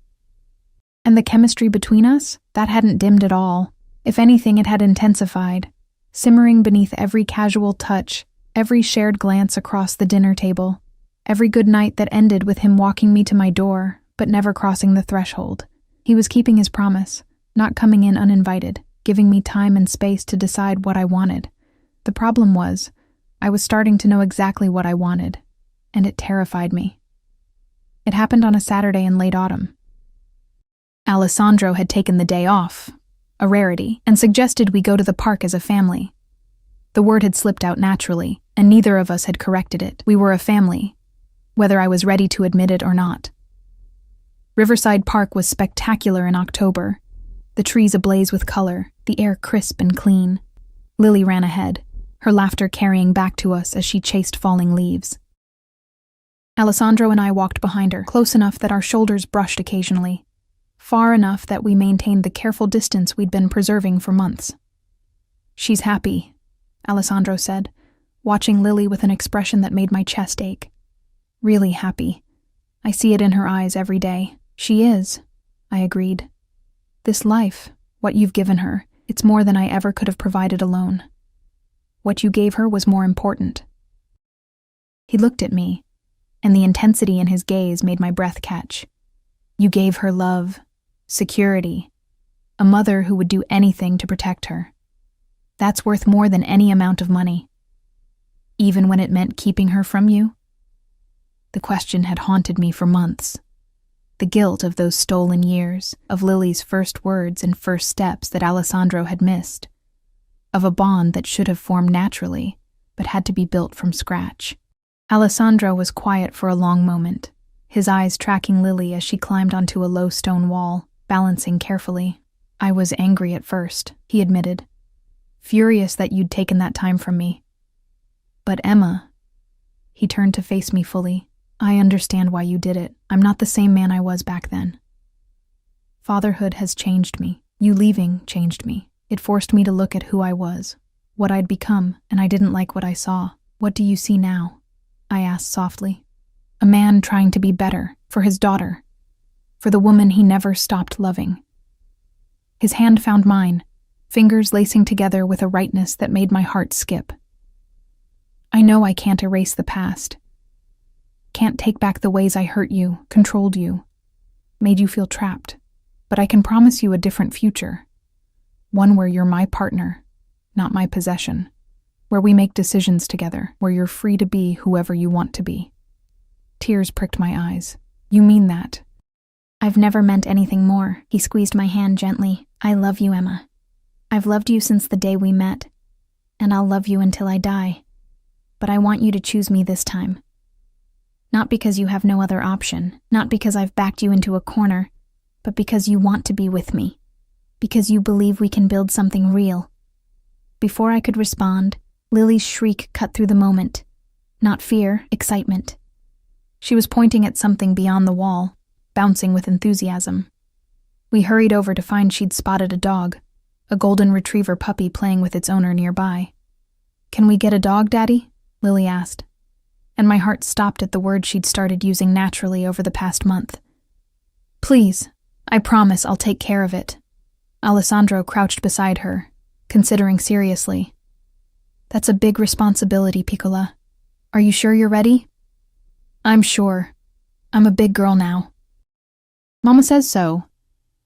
And the chemistry between us? That hadn't dimmed at all. If anything, it had intensified, simmering beneath every casual touch, every shared glance across the dinner table, every good night that ended with him walking me to my door, but never crossing the threshold. He was keeping his promise, not coming in uninvited, giving me time and space to decide what I wanted. The problem was, I was starting to know exactly what I wanted, and it terrified me. It happened on a Saturday in late autumn. Alessandro had taken the day off, a rarity, and suggested we go to the park as a family. The word had slipped out naturally, and neither of us had corrected it. We were a family, whether I was ready to admit it or not. Riverside Park was spectacular in October, the trees ablaze with color, the air crisp and clean. Lily ran ahead, her laughter carrying back to us as she chased falling leaves. Alessandro and I walked behind her, close enough that our shoulders brushed occasionally, far enough that we maintained the careful distance we'd been preserving for months. "She's happy," Alessandro said, watching Lily with an expression that made my chest ache. "Really happy. I see it in her eyes every day." "She is," I agreed. "This life, what you've given her, it's more than I ever could have provided alone. What you gave her was more important." He looked at me, and the intensity in his gaze made my breath catch. "You gave her love, security, a mother who would do anything to protect her. That's worth more than any amount of money. Even when it meant keeping her from you?" The question had haunted me for months. The guilt of those stolen years, of Lily's first words and first steps that Alessandro had missed. of a bond that should have formed naturally, but had to be built from scratch. Alessandro was quiet for a long moment, his eyes tracking Lily as she climbed onto a low stone wall, balancing carefully. "I was angry at first," he admitted. "Furious that you'd taken that time from me. But Emma," he turned to face me fully, "I understand why you did it. I'm not the same man I was back then. Fatherhood has changed me. You leaving changed me. It forced me to look at who I was, what I'd become, and I didn't like what I saw. What do you see now?" I asked softly. "A man trying to be better, for his daughter, for the woman he never stopped loving." His hand found mine, fingers lacing together with a rightness that made my heart skip. "I know I can't erase the past. Can't take back the ways I hurt you, controlled you, made you feel trapped. But I can promise you a different future. One where you're my partner, not my possession. Where we make decisions together, where you're free to be whoever you want to be." Tears pricked my eyes. "You mean that?" "I've never meant anything more." He squeezed my hand gently. "I love you, Emma. I've loved you since the day we met, and I'll love you until I die. But I want you to choose me this time. Not because you have no other option, not because I've backed you into a corner, but because you want to be with me, because you believe we can build something real." Before I could respond, Lily's shriek cut through the moment. Not fear, excitement. She was pointing at something beyond the wall, bouncing with enthusiasm. We hurried over to find she'd spotted a dog, a golden retriever puppy playing with its owner nearby. "Can we get a dog, Daddy?" Lily asked, and my heart stopped at the word she'd started using naturally over the past month. "Please, I promise I'll take care of it." Alessandro crouched beside her, considering seriously. "That's a big responsibility, Piccola. Are you sure you're ready?" "I'm sure. I'm a big girl now." "Mama says so."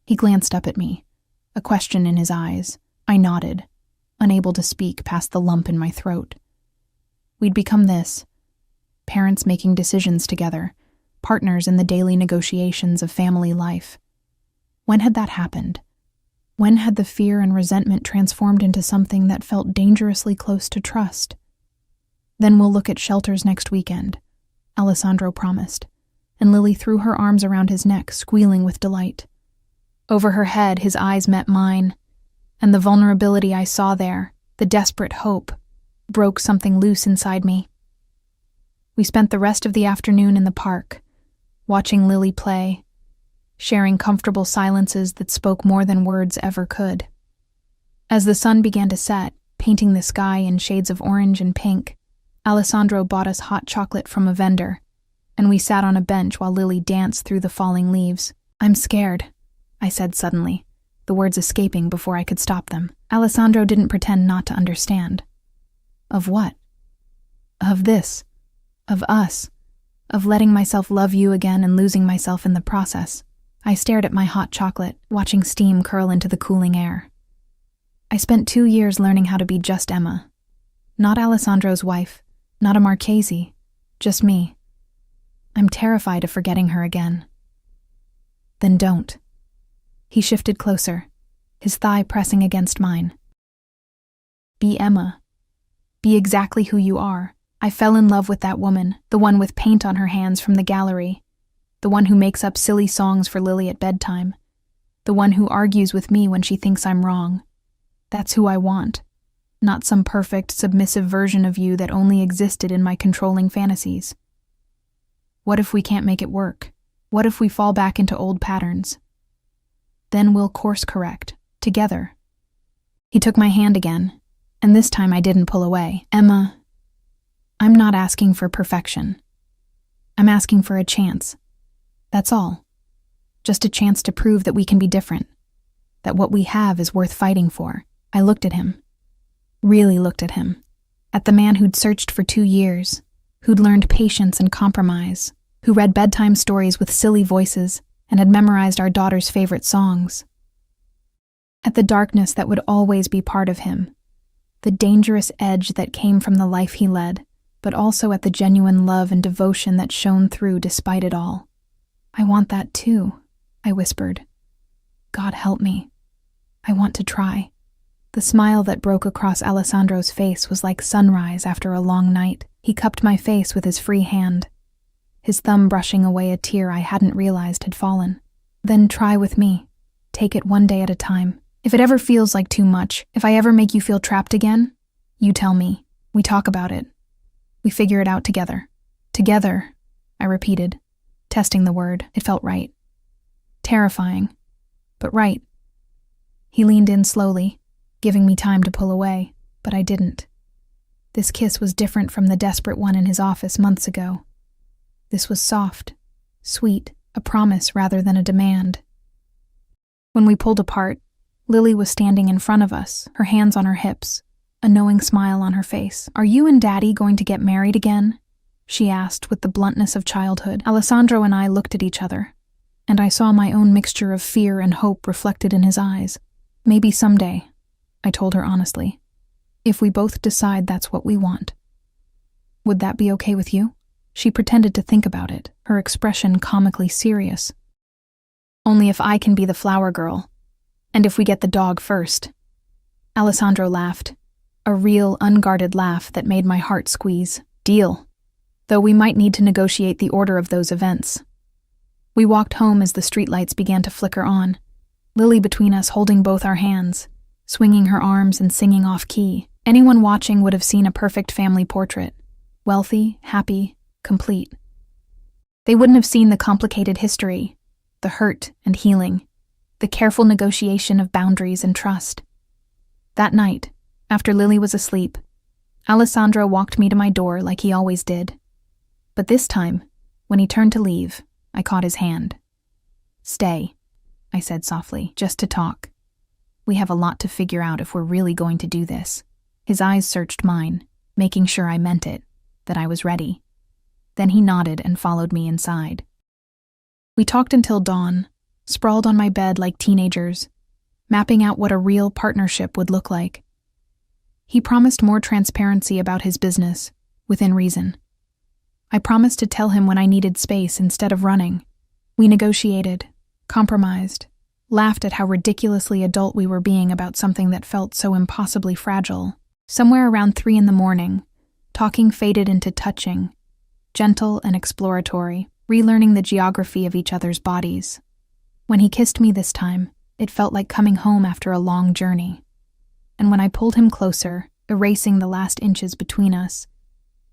He glanced up at me, a question in his eyes. I nodded, unable to speak past the lump in my throat. We'd become this: parents making decisions together, partners in the daily negotiations of family life. When had that happened? When had the fear and resentment transformed into something that felt dangerously close to trust? "Then we'll look at shelters next weekend," Alessandro promised, and Lily threw her arms around his neck, squealing with delight. Over her head, his eyes met mine, and the vulnerability I saw there, the desperate hope, broke something loose inside me. We spent the rest of the afternoon in the park, watching Lily play, sharing comfortable silences that spoke more than words ever could. As the sun began to set, painting the sky in shades of orange and pink, Alessandro bought us hot chocolate from a vendor, and we sat on a bench while Lily danced through the falling leaves. "I'm scared," I said suddenly, the words escaping before I could stop them. Alessandro didn't pretend not to understand. "Of what?" "Of this. Of us. Of letting myself love you again and losing myself in the process." I stared at my hot chocolate, watching steam curl into the cooling air. I spent 2 years learning how to be just Emma. Not Alessandro's wife, not a Marchese, just me. I'm terrified of forgetting her again. "Then don't." He shifted closer, his thigh pressing against mine. "Be Emma. Be exactly who you are." I fell in love with that woman, the one with paint on her hands from the gallery, the one who makes up silly songs for Lily at bedtime, the one who argues with me when she thinks I'm wrong. That's who I want, not some perfect, submissive version of you that only existed in my controlling fantasies. What if we can't make it work? What if we fall back into old patterns? Then we'll course correct, together. He took my hand again, and this time I didn't pull away. "Emma, I'm not asking for perfection. I'm asking for a chance. That's all. Just a chance to prove that we can be different, that what we have is worth fighting for." I looked at him, really looked at him, at the man who'd searched for 2 years, who'd learned patience and compromise, who read bedtime stories with silly voices and had memorized our daughter's favorite songs. At the darkness that would always be part of him, the dangerous edge that came from the life he led, but also at the genuine love and devotion that shone through despite it all. "I want that too," I whispered. "God help me. I want to try." The smile that broke across Alessandro's face was like sunrise after a long night. He cupped my face with his free hand, his thumb brushing away a tear I hadn't realized had fallen. Then try with me. Take it one day at a time. If it ever feels like too much, if I ever make you feel trapped again, you tell me. We talk about it. We figure it out together. Together, I repeated, testing the word. It felt right. Terrifying, but right. He leaned in slowly, giving me time to pull away, but I didn't. This kiss was different from the desperate one in his office months ago. This was soft, sweet, a promise rather than a demand. When we pulled apart, Lily was standing in front of us, her hands on her hips, a knowing smile on her face. "Are you and Daddy going to get married again?" she asked with the bluntness of childhood. Alessandro and I looked at each other, and I saw my own mixture of fear and hope reflected in his eyes. "Maybe someday," I told her honestly, "if we both decide that's what we want." "Would that be okay with you?" She pretended to think about it, her expression comically serious. "Only if I can be the flower girl, and if we get the dog first." Alessandro laughed, a real, unguarded laugh that made my heart squeeze. "Deal. Though we might need to negotiate the order of those events." We walked home as the streetlights began to flicker on, Lily between us holding both our hands, swinging her arms and singing off-key. Anyone watching would have seen a perfect family portrait. Wealthy, happy, complete. They wouldn't have seen the complicated history, the hurt and healing, the careful negotiation of boundaries and trust. That night, after Lily was asleep, Alessandro walked me to my door like he always did. But this time, when he turned to leave, I caught his hand. "Stay," I said softly, "just to talk. We have a lot to figure out if we're really going to do this." His eyes searched mine, making sure I meant it, that I was ready. Then he nodded and followed me inside. We talked until dawn, sprawled on my bed like teenagers, mapping out what a real partnership would look like. He promised more transparency about his business, within reason. I promised to tell him when I needed space instead of running. We negotiated, compromised, laughed at how ridiculously adult we were being about something that felt so impossibly fragile. Somewhere around 3 a.m, talking faded into touching, gentle and exploratory, relearning the geography of each other's bodies. When he kissed me this time, it felt like coming home after a long journey. And when I pulled him closer, erasing the last inches between us,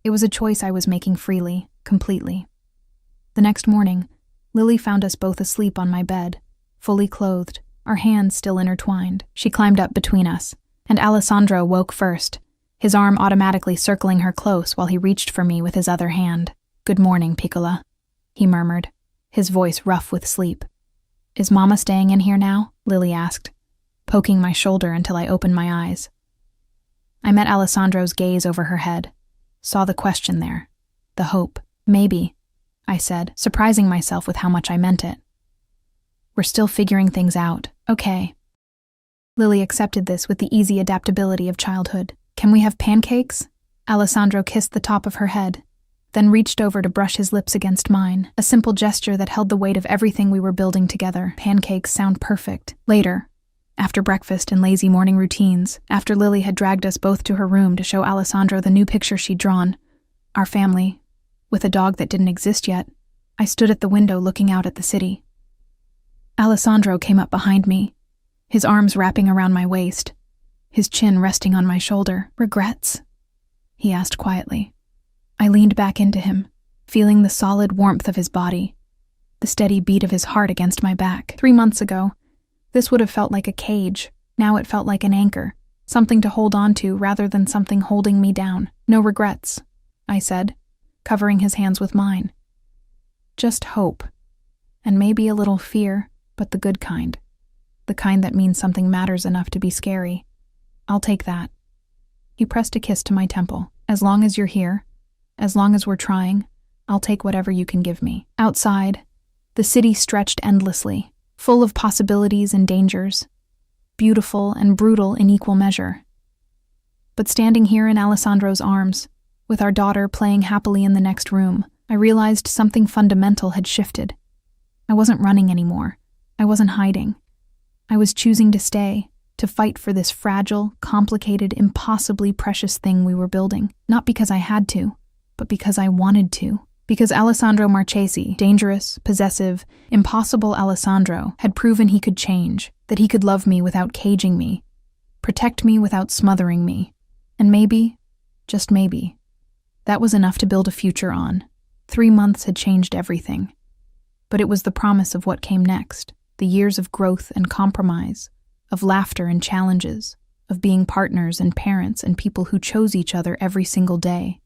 it was a choice I was making freely, completely. The next morning, Lily found us both asleep on my bed, fully clothed, our hands still intertwined. She climbed up between us, and Alessandro woke first, his arm automatically circling her close while he reached for me with his other hand. "Good morning, Piccola," he murmured, his voice rough with sleep. "Is Mama staying in here now?" Lily asked, poking my shoulder until I opened my eyes. I met Alessandro's gaze over her head, saw the question there, the hope. "Maybe," I said, surprising myself with how much I meant it. "We're still figuring things out. Okay." Lily accepted this with the easy adaptability of childhood. "Can we have pancakes?" Alessandro kissed the top of her head, then reached over to brush his lips against mine, a simple gesture that held the weight of everything we were building together. Pancakes sound perfect. Later, after breakfast and lazy morning routines, after Lily had dragged us both to her room to show Alessandro the new picture she'd drawn, our family, with a dog that didn't exist yet, I stood at the window looking out at the city. Alessandro came up behind me, his arms wrapping around my waist, his chin resting on my shoulder. "Regrets?" he asked quietly. I leaned back into him, feeling the solid warmth of his body, the steady beat of his heart against my back. 3 months ago, this would have felt like a cage. Now it felt like an anchor, something to hold on to rather than something holding me down. "No regrets," I said, covering his hands with mine. "Just hope, and maybe a little fear, but the good kind. The kind that means something matters enough to be scary. I'll take that." He pressed a kiss to my temple. "As long as you're here, as long as we're trying, I'll take whatever you can give me." Outside, the city stretched endlessly, full of possibilities and dangers, beautiful and brutal in equal measure. But standing here in Alessandro's arms, with our daughter playing happily in the next room, I realized something fundamental had shifted. I wasn't running anymore. I wasn't hiding. I was choosing to stay, to fight for this fragile, complicated, impossibly precious thing we were building. Not because I had to, but because I wanted to. Because Alessandro Marchesi, dangerous, possessive, impossible Alessandro, had proven he could change, that he could love me without caging me, protect me without smothering me. And maybe, just maybe, that was enough to build a future on. 3 months had changed everything. But it was the promise of what came next, the years of growth and compromise, of laughter and challenges, of being partners and parents and people who chose each other every single day,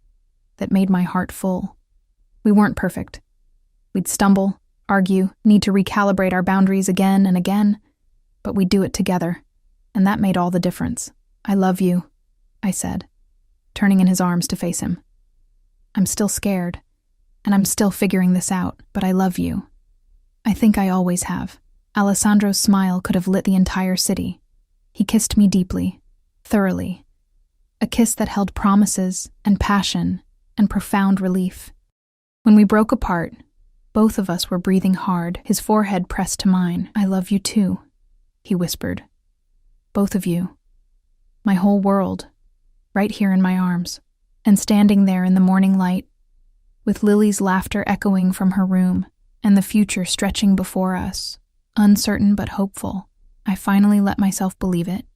that made my heart full. We weren't perfect. We'd stumble, argue, need to recalibrate our boundaries again and again, but we'd do it together, and that made all the difference. "I love you," I said, turning in his arms to face him. "I'm still scared, and I'm still figuring this out, but I love you. I think I always have." Alessandro's smile could have lit the entire city. He kissed me deeply, thoroughly. A kiss that held promises and passion and profound relief. When we broke apart, both of us were breathing hard, his forehead pressed to mine. "I love you too," he whispered. "Both of you. My whole world, right here in my arms." And standing there in the morning light, with Lily's laughter echoing from her room and the future stretching before us, uncertain but hopeful, I finally let myself believe it.